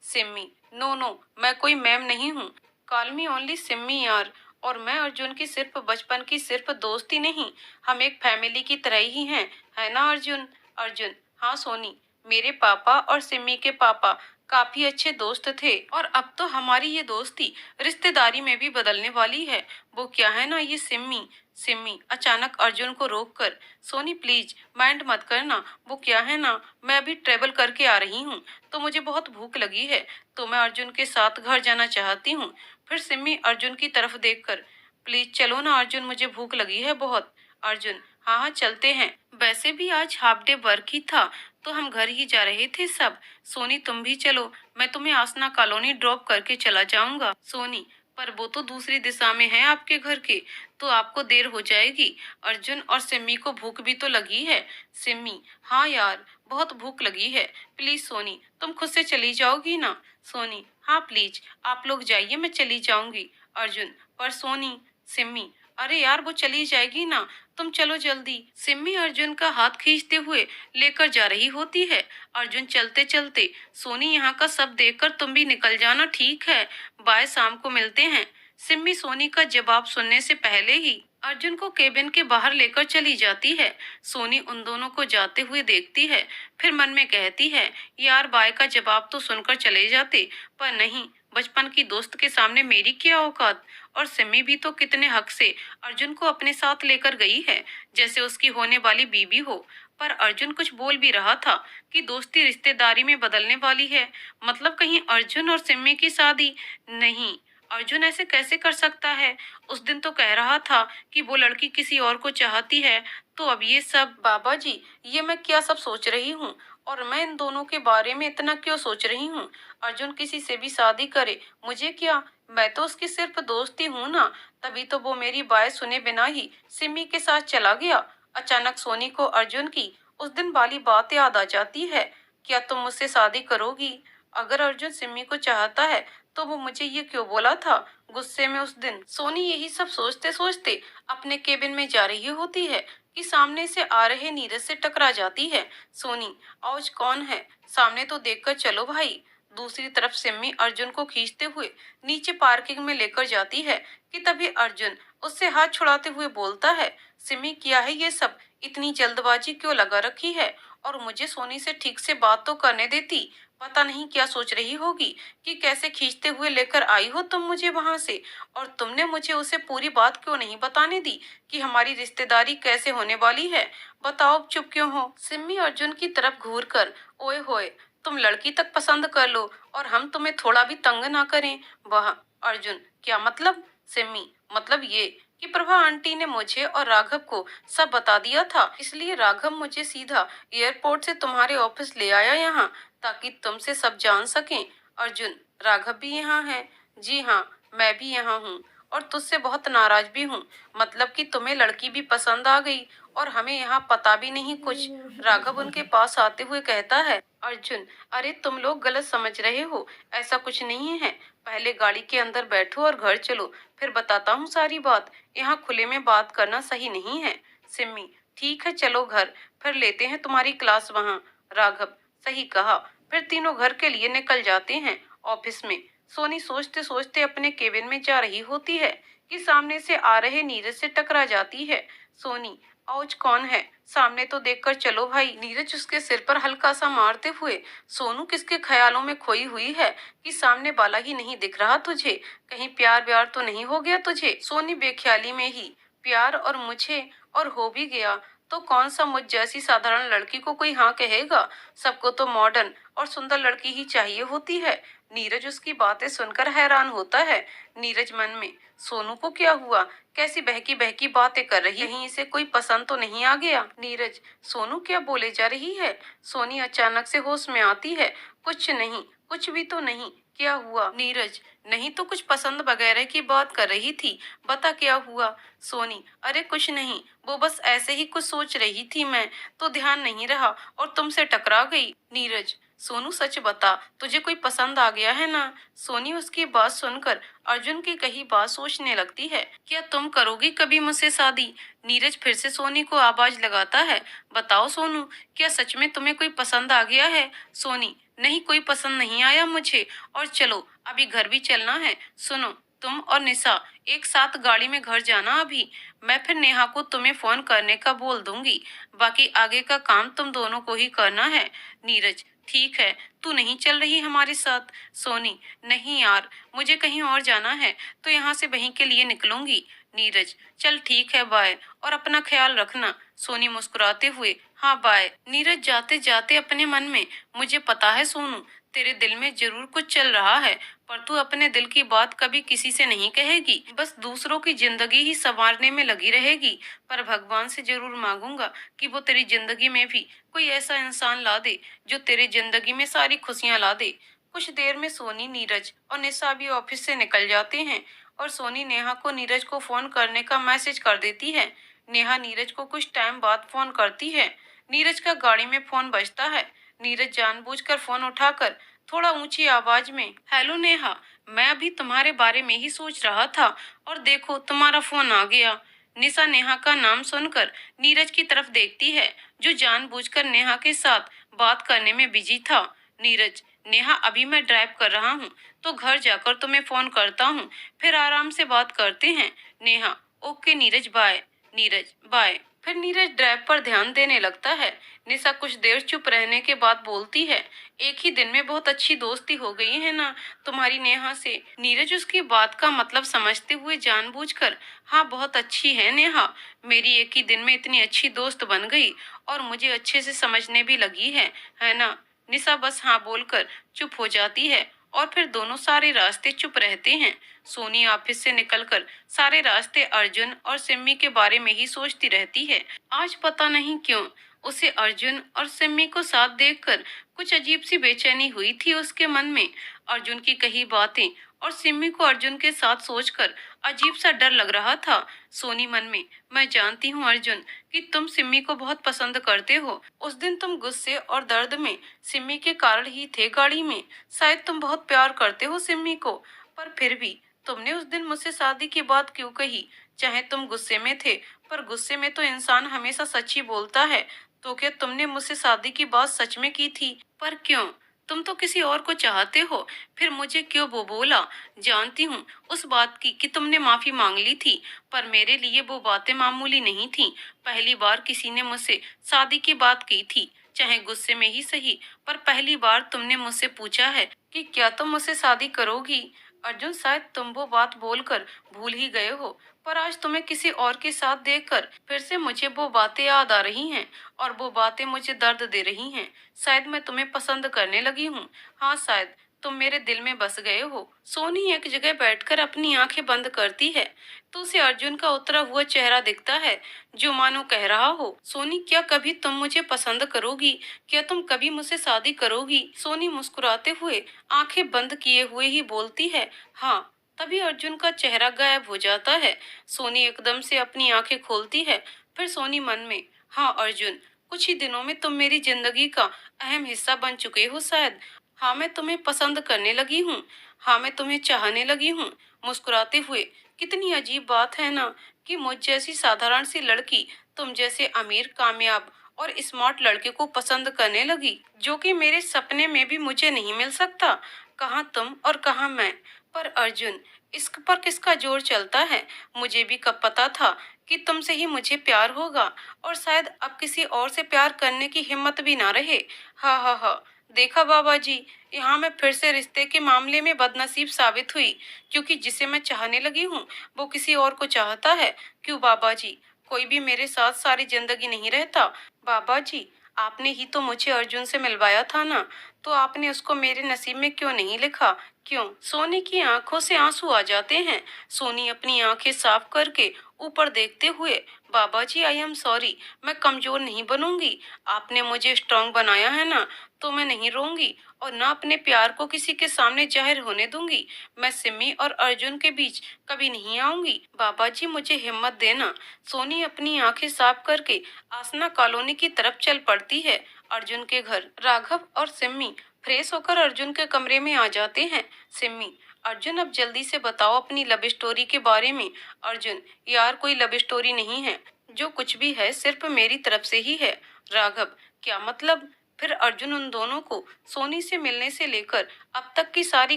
Simi, no no, मैं कोई मैम नहीं हूँ। कॉल मी ओनली सिमी यार। और मैं अर्जुन की सिर्फ बचपन की सिर्फ दोस्त ही नहीं, हम एक फैमिली की तरह ही हैं, है ना अर्जुन? अर्जुन, हाँ सोनी, मेरे पापा और सिमी के पापा काफी अच्छे दोस्त थे, और अब तो हमारी ये दोस्ती रिश्तेदारी में भी बदलने वाली है। वो क्या है ना, ये सिमी। सिमी अचानक अर्जुन को रोककर, सोनी प्लीज माइंड मत करना, वो क्या है ना, मैं अभी ट्रेवल करके आ रही हूँ, तो मुझे बहुत भूख लगी है, तो मैं अर्जुन के साथ घर जाना चाहती हूँ। फिर सिमी अर्जुन की तरफ देखकर, प्लीज चलो ना अर्जुन, मुझे भूख लगी है बहुत। अर्जुन, हाँ हाँ चलते हैं, वैसे भी आज हाफ डे वर्क ही था, तो हम घर ही जा रहे थे सब। सोनी तुम भी चलो, मैं तुम्हें आसना कॉलोनी ड्रॉप करके चला जाऊंगा। सोनी, पर वो तो दूसरी दिशा में है आपके घर के, तो आपको देर हो जाएगी। अर्जुन, और सिमी को भूख भी तो लगी है। सिमी, हाँ यार, बहुत भूख लगी है। प्लीज सोनी, तुम खुद से चली जाओगी ना? सोनी, हाँ प्लीज आप लोग जाइए, मैं चली जाऊंगी। अर्जुन, पर सोनी। सिमी, अरे यार वो चली जाएगी ना, तुम चलो जल्दी। सिमी अर्जुन का हाथ खींचते हुए लेकर जा रही होती है। अर्जुन चलते चलते, सोनी यहाँ का सब देखकर तुम भी निकल जाना, ठीक है? बाय, शाम को मिलते हैं। सिमी सोनी का जवाब सुनने से पहले ही अर्जुन को केबिन के बाहर लेकर चली जाती है। सोनी उन दोनों को जाते हुए देखती है, फिर मन में कहती है, यार बाय का जवाब तो सुनकर चले जाते, पर नहीं, बचपन की दोस्त के सामने मेरी क्या औकात। और सिमी भी तो कितने हक से अर्जुन को अपने साथ लेकर गई है, जैसे उसकी होने वाली बीवी हो। पर अर्जुन कुछ बोल भी रहा था कि दोस्ती रिश्तेदारी में बदलने वाली है, मतलब कहीं अर्जुन और सिमी की शादी? नहीं, अर्जुन ऐसे कैसे कर सकता है? उस दिन तो कह रहा था कि वो लड़की किसी और को चाहती है, तो अब ये सब? बाबा जी, ये मैं क्या सब सोच रही हूँ, और मैं इन दोनों के बारे में इतना क्यों सोच रही हूँ? अर्जुन किसी से भी शादी करे, मुझे क्या, मैं तो उसकी सिर्फ दोस्ती हूँ ना। तभी तो वो मेरी बात सुने बिना ही सिमी के साथ चला गया। अचानक सोनी को अर्जुन की उस दिन वाली बात याद आ जाती है। क्या तुम मुझसे शादी करोगी? अगर अर्जुन सिमी को चाहता है, तो वो मुझे ये क्यों बोला था गुस्से में उस दिन? सोनी यही सब सोचते सोचते अपने केबिन में जा रही होती है कि सामने से आ रहे नीरज से टकरा जाती है। सोनी, आज कौन है? सामने तो देखकर चलो भाई। दूसरी तरफ सिमी अर्जुन को खींचते हुए नीचे पार्किंग में लेकर जाती है कि तभी अर्जुन उससे हाथ छुड़ाते हुए बोलता है, सिमी क्या है ये सब, इतनी जल्दबाजी क्यों लगा रखी है? और मुझे सोनी से ठीक से बात तो करने देती। पता नहीं क्या सोच रही होगी कि कैसे खींचते हुए लेकर आई हो तुम मुझे वहां से, और तुमने मुझे उसे पूरी बात क्यों नहीं बताने दी कि हमारी रिश्तेदारी कैसे होने वाली है? बताओ, अब चुप क्यों हो? सिमी अर्जुन की तरफ घूर कर, ओए होए, तुम लड़की तक पसंद कर लो और हम तुम्हें थोड़ा भी तंग ना करें? वाह। अर्जुन, क्या मतलब? सिमी, मतलब ये कि प्रभा आंटी ने मुझे और राघव को सब बता दिया था, इसलिए राघव मुझे सीधा एयरपोर्ट से तुम्हारे ऑफिस ले आया यहाँ, ताकि तुमसे सब जान सकें। अर्जुन, राघव भी यहाँ है? जी हाँ, मैं भी यहाँ हूँ, और तुझसे बहुत नाराज भी हूँ। मतलब कि तुम्हें लड़की भी पसंद आ गई और हमें यहाँ पता भी नहीं कुछ। राघव उनके पास आते हुए कहता है। अर्जुन, अरे तुम लोग गलत समझ रहे हो, ऐसा कुछ नहीं है। पहले गाड़ी के अंदर बैठो और घर चलो, फिर बताता हूँ सारी बात। यहाँ खुले में बात करना सही नहीं है। सिमी, ठीक है चलो घर, फिर लेते हैं तुम्हारी क्लास वहाँ। राघव, सही कहा। फिर तीनों घर के लिए निकल जाते हैं। ऑफिस में सोनी सोचते सोचते अपने केबिन में जा रही होती है कि सामने से आ रहे नीरज से टकरा जाती है। सोनी, औज कौन है? सामने तो देखकर चलो भाई। नीरज उसके सिर पर हल्का सा मारते हुए, सोनू किसके ख्यालों में खोई हुई है कि सामने वाला ही नहीं दिख रहा तुझे? कहीं प्यार व्यार तो नहीं हो गया तुझे? सोनी बेख्याली में ही, प्यार और मुझे, और हो भी गया तो कौन सा मुझ जैसी साधारण लड़की को कोई हाँ कहेगा? सबको तो मॉडर्न और सुंदर लड़की ही चाहिए होती है। नीरज उसकी बातें सुनकर हैरान होता है। नीरज मन में, सोनू को क्या हुआ, कैसी बहकी बहकी बातें कर रही है, कहीं इसे कोई पसंद तो नहीं आ गया? नीरज, सोनू क्या बोले जा रही है? सोनी अचानक से होश में आती है। कुछ नहीं, कुछ भी तो नहीं, क्या हुआ? नीरज, नहीं तो कुछ पसंद वगैरह की बात कर रही थी। बता क्या हुआ? सोनी, अरे कुछ नहीं, वो बस ऐसे ही कुछ सोच रही थी मैं, तो ध्यान नहीं रहा और तुमसे टकरा गई। नीरज, सोनू सच बता, तुझे कोई पसंद आ गया है ना? सोनी उसकी बात सुनकर अर्जुन की कही बात सोचने लगती है। क्या तुम करोगी कभी मुझसे शादी? नीरज फिर से सोनी को आवाज लगाता है। बताओ सोनू, क्या सच में तुम्हें कोई पसंद आ गया है? सोनी, नहीं कोई पसंद नहीं आया मुझे, और चलो अभी घर भी चलना है। सुनो, तुम और निशा एक साथ गाड़ी में घर जाना अभी। मैं फिर नेहा को तुम्हें फोन करने का बोल दूंगी। बाकी आगे का काम तुम दोनों को ही करना है। नीरज, ठीक है, तू नहीं चल रही हमारे साथ? सोनी, नहीं यार, मुझे कहीं और जाना है, तो यहाँ से वहीं के लिए निकलूंगी। नीरज, चल ठीक है, बाय, और अपना ख्याल रखना। सोनी मुस्कुराते हुए, हाँ बाय। नीरज जाते जाते अपने मन में, मुझे पता है सोनू, तेरे दिल में जरूर कुछ चल रहा है, पर तू अपने दिल की बात कभी किसी से नहीं कहेगी, बस दूसरों की जिंदगी ही संवारने में लगी रहेगी। पर भगवान से जरूर मांगूंगा कि वो तेरी जिंदगी में भी कोई ऐसा इंसान ला दे जो तेरी जिंदगी में सारी खुशियां ला दे। कुछ देर में सोनी, नीरज और निशा भी ऑफिस से निकल जाते हैं और सोनी नेहा को नीरज को फोन करने का मैसेज कर देती है। नेहा नीरज को कुछ टाइम बाद फोन करती है। नीरज का गाड़ी में फोन बजता है। नीरज जानबूझकर फोन उठाकर थोड़ा ऊंची आवाज में, हेलो नेहा, मैं अभी तुम्हारे बारे में ही सोच रहा था और देखो तुम्हारा फोन आ गया। निशा नेहा का नाम सुनकर नीरज की तरफ देखती है, जो जानबूझकर नेहा के साथ बात करने में बिजी था। नीरज, नेहा अभी मैं ड्राइव कर रहा हूँ, तो घर जाकर तुम्हें फोन करता हूँ, फिर आराम से बात करते हैं। Neha, okay Neeraj, bye. Neeraj, bye. फिर नीरज ड्राइव पर ध्यान देने लगता है। निशा कुछ देर चुप रहने के बाद बोलती है, एक ही दिन में बहुत अच्छी दोस्ती हो गई है ना तुम्हारी नेहा से? नीरज उसकी बात का मतलब समझते हुए जानबूझकर, हाँ बहुत अच्छी है नेहा, मेरी एक ही दिन में इतनी अच्छी दोस्त बन गई और मुझे अच्छे से समझने भी लगी है ना? निशा बस हाँ बोलकर चुप हो जाती है और फिर दोनों सारे रास्ते चुप रहते हैं। सोनी ऑफिस से निकलकर सारे रास्ते अर्जुन और सिम्मी के बारे में ही सोचती रहती है। आज पता नहीं क्यों उसे अर्जुन और सिम्मी को साथ देखकर कुछ अजीब सी बेचैनी हुई थी उसके मन में। अर्जुन की कही बातें और सिम्मी को अर्जुन के साथ सोचकर अजीब सा डर लग रहा था। सोनी मन में, मैं जानती हूँ अर्जुन कि तुम सिम्मी को बहुत पसंद करते हो। उस दिन तुम गुस्से और दर्द में सिम्मी के कारण ही थे गाड़ी में। शायद तुम बहुत प्यार करते हो सिम्मी को, पर फिर भी तुमने उस दिन मुझसे शादी की बात क्यों कही? चाहे तुम गुस्से में थे, पर गुस्से में तो इंसान हमेशा सच ही बोलता है। तो क्या तुमने मुझसे शादी की बात सच में की थी? पर क्यों? तुम तो किसी और को चाहते हो, फिर मुझे क्यों वो बोला? जानती हूँ उस बात की कि तुमने माफी मांग ली थी, पर मेरे लिए वो बातें मामूली नहीं थी। पहली बार किसी ने मुझसे शादी की बात की थी, चाहे गुस्से में ही सही, पर पहली बार तुमने मुझसे पूछा है कि क्या तुम मुझसे शादी करोगी। अर्जुन, शायद तुम वो बात बोलकर भूल ही गए हो, पर आज तुम्हें किसी और के साथ देखकर फिर से मुझे वो बातें याद आ रही हैं और वो बातें मुझे दर्द दे रही हैं। शायद मैं तुम्हें पसंद करने लगी हूँ। हाँ, शायद तुम मेरे दिल में बस गए हो। सोनी एक जगह बैठकर अपनी आंखें बंद करती है, तो उसे अर्जुन का उतरा हुआ चेहरा दिखता है, जो मानो कह रहा हो, सोनी क्या कभी तुम मुझे पसंद करोगी? क्या तुम कभी मुझसे शादी करोगी? सोनी मुस्कुराते हुए आंखें बंद किए हुए ही बोलती है, हाँ। तभी अर्जुन का चेहरा गायब हो जाता है। सोनी एकदम से अपनी आंखें खोलती है। फिर सोनी मन में, हाँ अर्जुन, कुछ ही दिनों में तुम मेरी जिंदगी का अहम हिस्सा बन चुके हो शायद। हाँ, मैं तुम्हें पसंद करने लगी हूँ। हाँ, मैं तुम्हें चाहने लगी हूँ। मुस्कुराते हुए, कितनी अजीब बात है ना कि मुझ जैसी साधारण सी लड़की तुम जैसे अमीर, कामयाब और स्मार्ट लड़के को पसंद करने लगी, जो कि मेरे सपने में भी मुझे नहीं मिल सकता। कहाँ तुम और कहाँ मैं। पर अर्जुन, इस पर किसका जोर चलता है? मुझे भी कब पता था कि तुमसे ही मुझे प्यार होगा, और शायद अब किसी और से प्यार करने की हिम्मत भी ना रहे। हा हा हा। देखा बाबा जी, यहाँ मैं फिर से रिश्ते के मामले में बदनसीब साबित हुई, क्योंकि जिसे मैं चाहने लगी हूँ वो किसी और को चाहता है। क्यों बाबा जी, कोई भी मेरे साथ सारी जिंदगी नहीं रहता? बाबा जी, आपने ही तो मुझे अर्जुन से मिलवाया था ना, तो आपने उसको मेरे नसीब में क्यों नहीं लिखा? क्यों? सोनी की आंखों से आंसू आ जाते हैं। सोनी अपनी आंखें साफ करके ऊपर देखते हुए बाबा जी आई एम सॉरी, मैं कमजोर नहीं बनूंगी। आपने मुझे स्ट्रांग बनाया है ना, तो मैं नहीं रोऊंगी और ना अपने प्यार को किसी के सामने जाहिर होने दूंगी। मैं सिमी और अर्जुन के बीच कभी नहीं आऊंगी। बाबा जी मुझे हिम्मत देना। सोनी अपनी आंखें साफ करके आसना कॉलोनी की तरफ चल पड़ती है। अर्जुन के घर राघव और सिमी फ्रेश होकर अर्जुन के कमरे में आ जाते हैं। सिमी, अर्जुन अब जल्दी से बताओ अपनी लव स्टोरी के बारे में। अर्जुन, यार कोई लव स्टोरी नहीं है, जो कुछ भी है सिर्फ मेरी तरफ से ही है। राघव, क्या मतलब? फिर अर्जुन उन दोनों को सोनी से मिलने से लेकर अब तक की सारी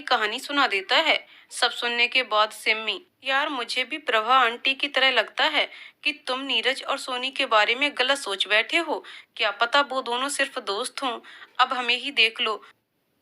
कहानी सुना देता है। सब सुनने के बाद सिम्मी, यार मुझे भी प्रभा आंटी की तरह लगता है कि तुम नीरज और सोनी के बारे में गलत सोच बैठे हो। क्या पता वो दोनों सिर्फ दोस्त हों। अब हमें ही देख लो,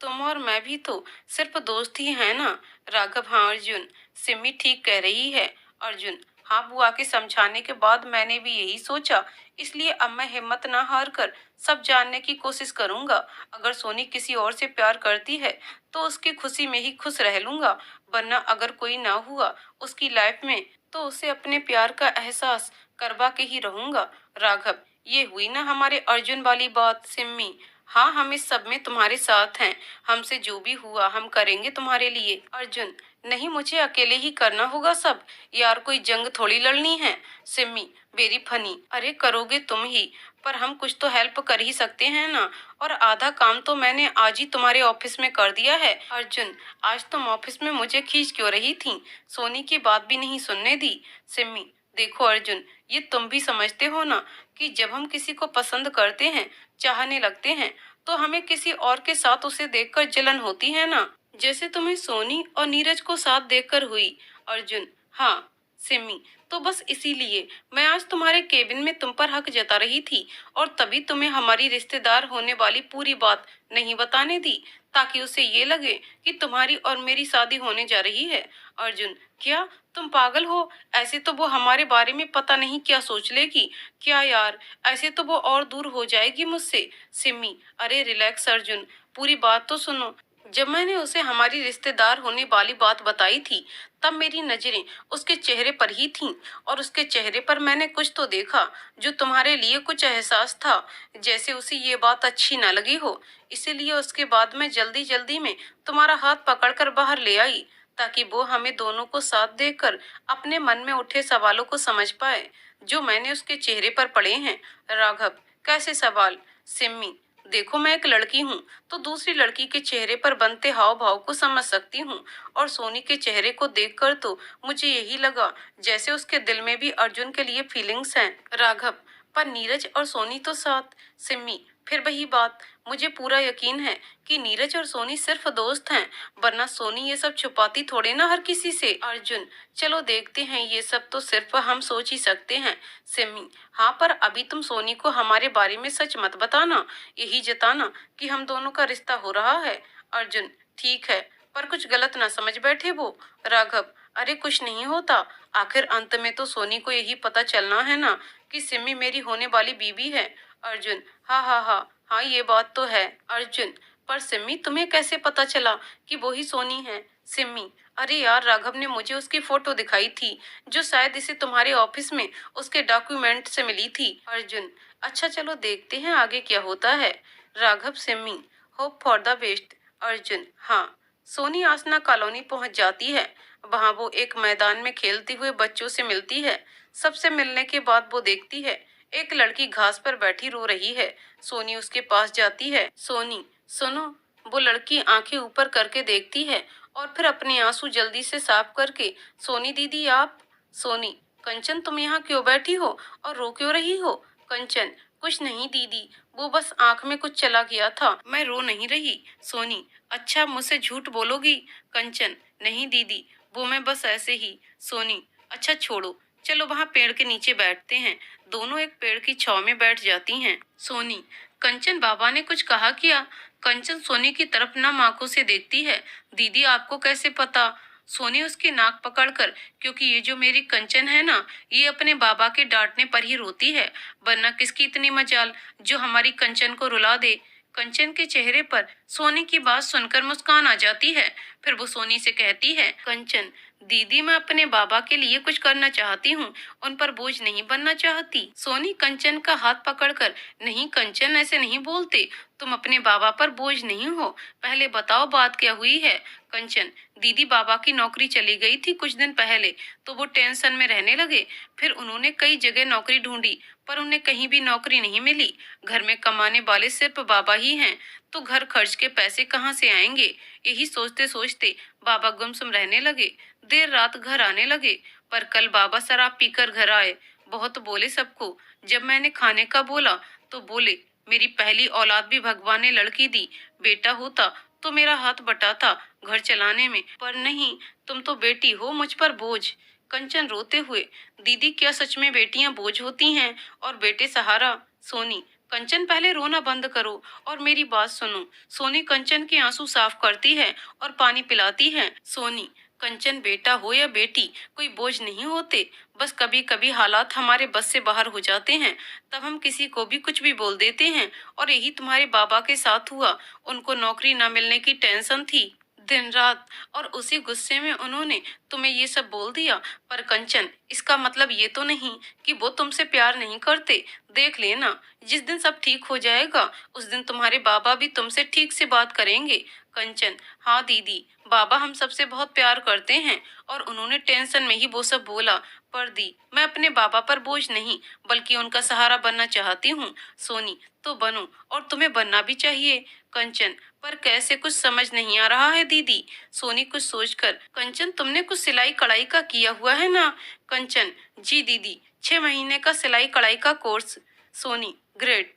तुम और मैं भी तो सिर्फ दोस्त ही है ना। राघव, हाँ अर्जुन, सिमी ठीक कह रही है। अर्जुन, हाँ बुआ के समझाने के बाद मैंने भी यही सोचा, इसलिए अब मैं हिम्मत ना हार कर सब जानने की कोशिश करूंगा। अगर सोनी किसी और से प्यार करती है तो उसकी खुशी में ही खुश रह लूंगा, वरना अगर कोई ना हुआ उसकी लाइफ में तो उसे अपने प्यार का एहसास करवा के ही रहूंगा। राघव, ये हुई ना हमारे अर्जुन वाली बात। सिम्मी, हाँ हम इस सब में तुम्हारे साथ हैं। हमसे जो भी हुआ हम करेंगे तुम्हारे लिए। अर्जुन, नहीं मुझे अकेले ही करना होगा सब। यार कोई जंग थोड़ी लड़नी है। सिमी, वेरी फनी, अरे करोगे तुम ही, पर हम कुछ तो हेल्प कर ही सकते हैं ना। और आधा काम तो मैंने आज ही तुम्हारे ऑफिस में कर दिया है। अर्जुन, आज तुम ऑफिस में मुझे खींच क्यों रही थी? सोनी की बात भी नहीं सुनने दी। सिमी, देखो अर्जुन, ये तुम भी समझते हो ना कि जब हम किसी को पसंद करते हैं, चाहने लगते हैं, तो हमें किसी और के साथ उसे देखकर जलन होती है ना, जैसे तुम्हें सोनी और नीरज को साथ देखकर हुई। अर्जुन, हाँ। सिमी, तो बस इसीलिए मैं आज तुम्हारे केबिन में तुम पर हक जता रही थी और तभी तुम्हें हमारी रिश्तेदार होने वाली पूरी बात नहीं बताने दी, ताकि उसे ये लगे कि तुम्हारी और मेरी शादी होने जा रही है। अर्जुन, क्या तुम पागल हो? ऐसे तो वो हमारे बारे में पता नहीं क्या सोच लेगी। क्या यार, ऐसे तो वो और दूर हो जाएगी मुझसे। सिमी, अरे रिलैक्स अर्जुन, पूरी बात तो सुनो। जब मैंने उसे हमारी रिश्तेदार होने वाली बात बताई थी, तब मेरी नजरें उसके चेहरे पर ही थीं और उसके चेहरे पर मैंने कुछ तो देखा जो तुम्हारे लिए कुछ एहसास था, जैसे उसे ये बात अच्छी न लगी हो। इसीलिए उसके बाद मैं जल्दी जल्दी में तुम्हारा हाथ पकड़कर बाहर ले आई, ताकि वो हमें दोनों को साथ देखकर अपने मन में उठे सवालों को समझ पाए जो मैंने उसके चेहरे पर पढ़े हैं। राघव, कैसे सवाल? सिम्मी, देखो मैं एक लड़की हूँ, तो दूसरी लड़की के चेहरे पर बनते हाव भाव को समझ सकती हूँ, और सोनी के चेहरे को देखकर तो मुझे यही लगा जैसे उसके दिल में भी अर्जुन के लिए फीलिंग्स हैं। राघव, पर नीरज और सोनी तो साथ। सिम्मी, फिर वही बात, मुझे पूरा यकीन है कि नीरज और सोनी सिर्फ दोस्त हैं, वरना सोनी ये सब छुपाती थोड़े ना हर किसी से। अर्जुन, चलो देखते हैं, ये सब तो सिर्फ हम सोच ही सकते हैं। सिमी, हाँ पर अभी तुम सोनी को हमारे बारे में सच मत बताना, यही जताना कि हम दोनों का रिश्ता हो रहा है। अर्जुन, ठीक है, पर कुछ गलत ना समझ बैठे वो। राघव, अरे कुछ नहीं होता, आखिर अंत में तो सोनी को यही पता चलना है ना कि सिमी मेरी होने वाली बीवी है। अर्जुन, हाँ हाँ हाँ हाँ, ये बात तो है। अर्जुन, पर सिमी तुम्हें कैसे पता चला कि वो ही सोनी है? सिमी, अरे यार राघव ने मुझे उसकी फोटो दिखाई थी, जो शायद इसे तुम्हारे ऑफिस में उसके डॉक्यूमेंट से मिली थी। अर्जुन, अच्छा चलो देखते हैं आगे क्या होता है। Raghav, Simi, hope for the best. Arjun, हाँ। सोनी आसना कॉलोनी पहुंच जाती है। वहां वो एक मैदान में खेलते हुए बच्चों से मिलती है। सबसे मिलने के बाद वो देखती है एक लड़की घास पर बैठी रो रही है। सोनी उसके पास जाती है। सोनी, सुनो। वो लड़की आंखें ऊपर करके देखती है और फिर अपने आंसू जल्दी से साफ करके, सोनी दीदी आप। सोनी, कंचन तुम यहाँ क्यों बैठी हो और रो क्यों रही हो? कंचन, कुछ नहीं दीदी, वो बस आंख में कुछ चला गया था, मैं रो नहीं रही। सोनी, अच्छा मुझसे झूठ बोलोगी? कंचन, नहीं दीदी, वो मैं बस ऐसे ही। सोनी, अच्छा छोड़ो, चलो वहाँ पेड़ के नीचे बैठते हैं। दोनों एक पेड़ की छाव में बैठ जाती हैं। सोनी, कंचन बाबा ने कुछ कहा क्या? कंचन सोनी की तरफ नम आंखों से देखती है। दीदी आपको कैसे पता? सोनी उसकी नाक पकड़कर, क्योंकि ये जो मेरी कंचन है ना, ये अपने बाबा के डांटने पर ही रोती है, वरना किसकी इतनी मजाल जो हमारी कंचन को रुला दे। कंचन के चेहरे पर सोनी की बात सुनकर मुस्कान आ जाती है। फिर वो सोनी से कहती है, कंचन दीदी मैं अपने बाबा के लिए कुछ करना चाहती हूँ, उन पर बोझ नहीं बनना चाहती। सोनी कंचन का हाथ पकड़कर, नहीं कंचन ऐसे नहीं बोलते, तुम अपने बाबा पर बोझ नहीं हो, पहले बताओ बात क्या हुई है। कंचन, दीदी बाबा की नौकरी चली गई थी कुछ दिन पहले, तो वो टेंशन में रहने लगे। फिर उन्होंने कई जगह नौकरी ढूंढी, पर उन्हें कहीं भी नौकरी नहीं मिली। घर में कमाने वाले सिर्फ बाबा ही हैं, तो घर खर्च के पैसे कहाँ से आएंगे। यही सोचते सोचते बाबा गुमसुम रहने लगे। देर रात घर आने लगे, पर कल बाबा शराब पीकर घर आए। बहुत बोले सबको। जब मैंने खाने का बोला तो बोले, मेरी पहली औलाद भी भगवान ने लड़की दी, बेटा होता तो मेरा हाथ बटाता घर चलाने में, पर नहीं, तुम तो बेटी हो मुझ पर बोझ। कंचन रोते हुए, दीदी क्या सच में बेटियां बोझ होती हैं और बेटे सहारा। सोनी, कंचन पहले रोना बंद करो और मेरी बात सुनो। सोनी कंचन के आंसू साफ करती है और पानी पिलाती है। सोनी, कंचन बेटा हो या बेटी, कोई बोझ नहीं होते, बस कभी कभी हालात हमारे बस से बाहर हो जाते हैं, तब हम किसी को भी कुछ भी बोल देते हैं। और यही तुम्हारे बाबा के साथ हुआ। उनको नौकरी न मिलने की टेंशन थी दिन रात, और उसी गुस्से में उन्होंने तुम्हें ये सब बोल दिया। पर कंचन, इसका मतलब ये तो नहीं कि वो तुमसे प्यार नहीं करते। देख लेना, जिस दिन सब ठीक हो जाएगा उस दिन तुम्हारे बाबा भी तुमसे ठीक से बात करेंगे। कंचन, हाँ दीदी, बाबा हम सबसे बहुत प्यार करते हैं और उन्होंने टेंशन में ही वो सब बोला। पर दी, मैं अपने बाबा पर बोझ नहीं बल्कि उनका सहारा बनना चाहती हूँ। सोनी, तो बनो, और तुम्हें बनना भी चाहिए। कंचन, पर कैसे, कुछ समझ नहीं आ रहा है दीदी। सोनी कुछ सोचकर, कंचन तुमने कुछ सिलाई कढ़ाई का किया हुआ है ना। कंचन, जी दीदी, 6 महीने का सिलाई कढ़ाई का कोर्स। सोनी, ग्रेट,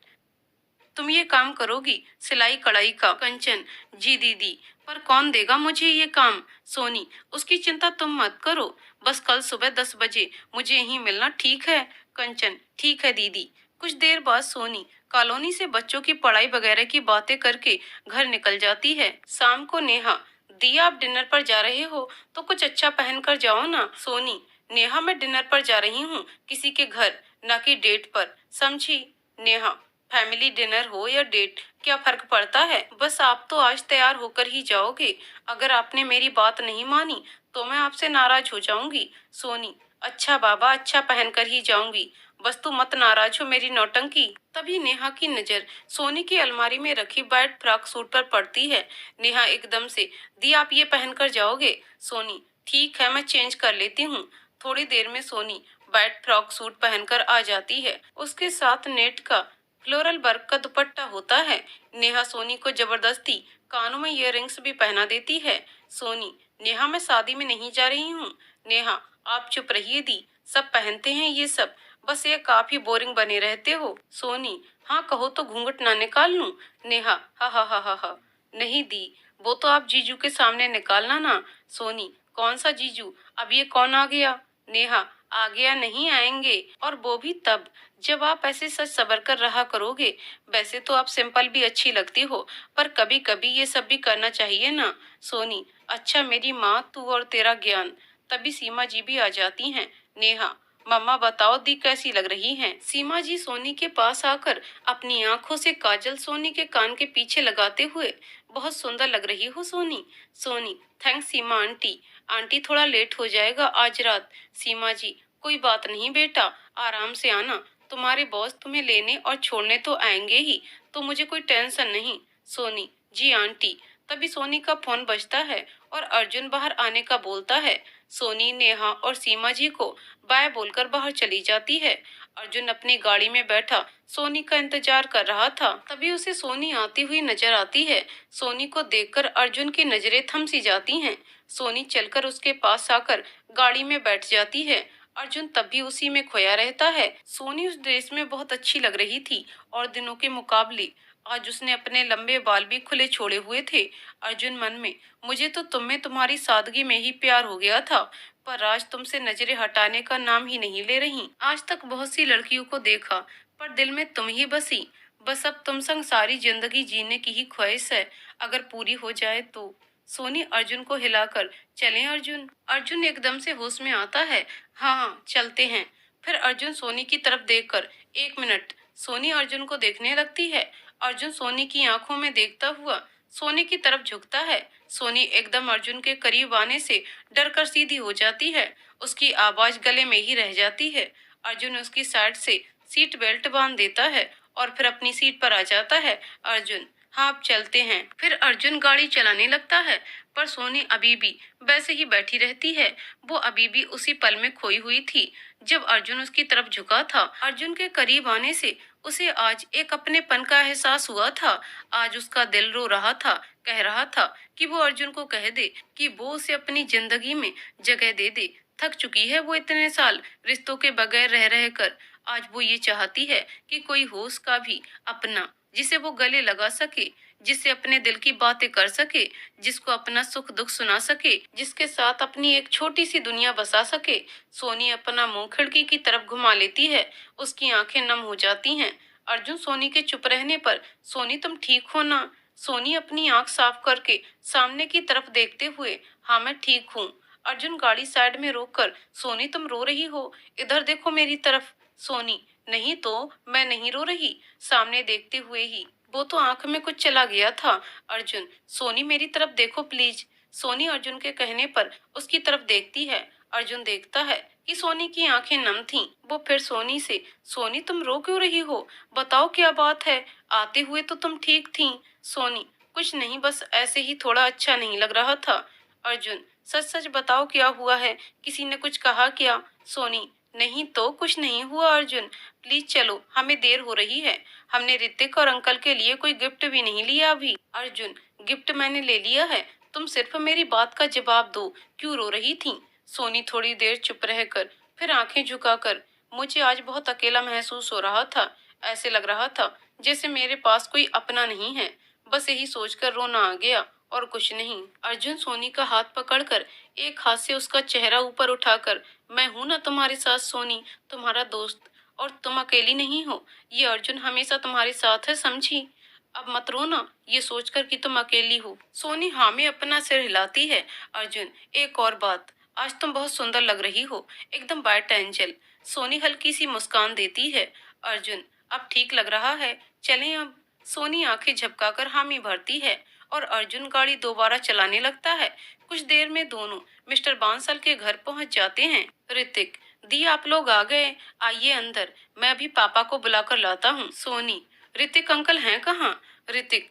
तुम ये काम करोगी सिलाई कढ़ाई का। कंचन, जी दीदी, पर कौन देगा मुझे ये काम। सोनी, उसकी चिंता तुम मत करो, बस कल सुबह 10 बजे मुझे यहीं मिलना, ठीक है। कंचन, ठीक है दीदी। कुछ देर बाद सोनी कॉलोनी से बच्चों की पढ़ाई वगैरह की बातें करके घर निकल जाती है। शाम को नेहा, दिया आप डिनर पर जा रहे हो तो कुछ अच्छा पहन कर जाओ ना। सोनी, नेहा मैं डिनर पर जा रही हूँ किसी के घर, ना कि डेट पर, समझी। नेहा, फैमिली डिनर हो या डेट, क्या फर्क पड़ता है, बस आप तो आज तैयार होकर ही जाओगे। अगर आपने मेरी बात नहीं मानी तो मैं आपसे नाराज हो जाऊंगी। सोनी, अच्छा बाबा, अच्छा पहनकर ही जाऊंगी, बस तू मत नाराज हो मेरी नौटंकी। तभी नेहा की नजर सोनी की अलमारी में रखी वाइट फ्रॉक सूट पर पड़ती है। नेहा एकदम से, दी आप ये पहनकर जाओगे। सोनी, ठीक है, मैं चेंज कर लेती हूँ। थोड़ी देर में सोनी वाइट फ्रॉक सूट पहनकर आ जाती है। उसके साथ नेट का फ्लोरल वर्क का दुपट्टा होता है। नेहा सोनी को जबरदस्ती कानों में इयररिंग्स भी पहना देती है। सोनी, नेहा मैं शादी में नहीं जा रही हूँ। नेहा, आप चुप रहिए दी, सब पहनते हैं ये सब, बस ये काफी बोरिंग बने रहते हो। सोनी, हाँ कहो तो घूंघट ना निकाल लूं। नेहा, हा हा हा हा हा, नहीं दी, वो तो आप जीजू के सामने निकालना ना। सोनी, कौन सा जीजू, अब ये कौन आ गया। नेहा, आ गया नहीं, आएंगे, और वो भी तब जब आप ऐसे सच सबर कर रहा करोगे। वैसे तो आप सिंपल भी अच्छी लगती हो, पर कभी कभी ये सब भी करना चाहिए ना। सोनी, अच्छा मेरी माँ, तू और तेरा ज्ञान। तभी सीमा जी भी आ जाती हैं। नेहा, मम्मा बताओ दी कैसी लग रही हैं। सीमा जी सोनी के पास आकर अपनी आंखों से काजल सोनी के कान के पीछे लगाते हुए, बहुत सुंदर लग रही हो सोनी। सोनी, थैंक्स सीमा आंटी, आंटी थोड़ा लेट हो जाएगा आज रात। सीमा जी, कोई बात नहीं बेटा, आराम से आना, तुम्हारे बॉस तुम्हें लेने और छोड़ने तो आएंगे ही, तो मुझे कोई टेंशन नहीं। सोनी, जी आंटी। तभी सोनी का फोन बजता है और अर्जुन बाहर आने का बोलता है। सोनी नेहा और सीमा जी को बाय बोलकर बाहर चली जाती है। अर्जुन अपनी गाड़ी में बैठा सोनी का इंतजार कर रहा था। तभी उसे सोनी आती हुई नजर आती है। सोनी को देखकर अर्जुन की नजरें थम सी जाती हैं। सोनी चलकर उसके पास आकर गाड़ी में बैठ जाती है। अर्जुन तब भी उसी में खोया रहता है। सोनी उस ड्रेस में बहुत अच्छी लग रही थी और दिनों के मुकाबले आज उसने अपने लंबे बाल भी खुले छोड़े हुए थे। अर्जुन मन में, मुझे तो तुम में तुम्हारी सादगी में ही प्यार हो गया था, पर आज तुमसे नजरें हटाने का नाम ही नहीं ले रही। आज तक बहुत सी लड़कियों को देखा, पर दिल में तुम ही बसी। बस अब तुम संग सारी जिंदगी जीने की ही ख्वाहिश है, अगर पूरी हो जाए तो। सोनी अर्जुन को हिलाकर, चलें अर्जुन। अर्जुन एकदम से होश में आता है। हाँ हाँ चलते हैं। फिर अर्जुन सोनी की तरफ देखकर, 1 मिनट। सोनी अर्जुन को देखने लगती है। अर्जुन सोनी की आंखों में देखता हुआ सोनी की तरफ झुकता है। सोनी एकदम अर्जुन के करीब आने से डरकर सीधी हो जाती है। उसकी आवाज गले में ही रह जाती है। अर्जुन उसकी साइड से सीट बेल्ट बांध देता है और फिर अपनी सीट पर आ जाता है। अर्जुन, हाँ अब चलते हैं। फिर अर्जुन गाड़ी चलाने लगता है, पर सोनी अभी भी वैसे ही बैठी रहती है। वो अभी भी उसी पल में खोई हुई थी जब अर्जुन उसकी तरफ झुका था। अर्जुन के करीब आने से उसे आज एक अपनेपन का एहसास हुआ था। आज उसका दिल रो रहा था, कह रहा था कि वो अर्जुन को कह दे कि वो उसे अपनी जिंदगी में जगह दे दे। थक चुकी है वो इतने साल रिश्तों के बगैर रह रह कर। आज वो ये चाहती है कि कोई हो उसका भी अपना, जिसे वो गले लगा सके, जिससे अपने दिल की बातें कर सके, जिसको अपना सुख दुख सुना सके, जिसके साथ अपनी एक छोटी सी दुनिया बसा सके। सोनी अपना मुंह खिड़की की तरफ घुमा लेती है। उसकी आंखें नम हो जाती हैं। अर्जुन सोनी के चुप रहने पर, सोनी तुम ठीक हो ना? सोनी अपनी आंख साफ करके सामने की तरफ देखते हुए, हाँ मैं ठीक हूँ। अर्जुन गाड़ी साइड में रोककर, सोनी तुम रो रही हो, इधर देखो मेरी तरफ। सोनी, नहीं तो मैं नहीं रो रही। सामने देखते हुए ही, वो तो आंख में कुछ चला गया था। अर्जुन, सोनी मेरी तरफ देखो प्लीज। सोनी अर्जुन के कहने पर उसकी तरफ देखती है। अर्जुन देखता है कि सोनी की आंखें नम थीं। वो फिर सोनी से, सोनी तुम रो क्यों रही हो? बताओ क्या बात है? आते हुए तो तुम ठीक थीं। सोनी, कुछ नहीं, बस ऐसे ही थोड़ा अच्छा नहीं लग रहा था। अर्जुन, सच सच बताओ क्या हुआ है? किसी ने कुछ कहा क्या? सोनी, नहीं तो कुछ नहीं हुआ। अर्जुन, प्लीज चलो, हमें देर हो रही है। हमने ऋतिक और अंकल के लिए कोई गिफ्ट भी नहीं लिया अभी। अर्जुन, गिफ्ट मैंने ले लिया है, तुम सिर्फ मेरी बात का जवाब दो, क्यों रो रही थी? सोनी थोड़ी देर चुप रहकर फिर आंखें झुकाकर, मुझे आज बहुत अकेला महसूस हो रहा था। ऐसे लग रहा था जैसे मेरे पास कोई अपना नहीं है। बस यही सोचकर रोना आ गया और कुछ नहीं। अर्जुन सोनी का हाथ पकड़कर एक हाथ से उसका चेहरा ऊपर उठाकर, मैं हूं ना तुम्हारे साथ सोनी, तुम्हारा दोस्त, और तुम अकेली नहीं हो। ये अर्जुन हमेशा तुम्हारे साथ है, समझी? अब मत रोना ये सोचकर कि तुम अकेली हो। सोनी हाँ में अपना सिर हिलाती है। अर्जुन, एक और बात, आज तुम बहुत सुंदर लग रही हो, एकदम वाइट एंजल। सोनी हल्की सी मुस्कान देती है। अर्जुन, अब ठीक लग रहा है, चलें अब? सोनी आंखें झपकाकर हामी भरती है और अर्जुन गाड़ी दोबारा चलाने लगता है। कुछ देर में दोनों मिस्टर बांसल के घर पहुंच जाते हैं। ऋतिक, दी आप लोग आ गए, आइए अंदर, मैं अभी पापा को बुलाकर लाता हूँ। सोनी, ऋतिक अंकल हैं कहाँ? ऋतिक,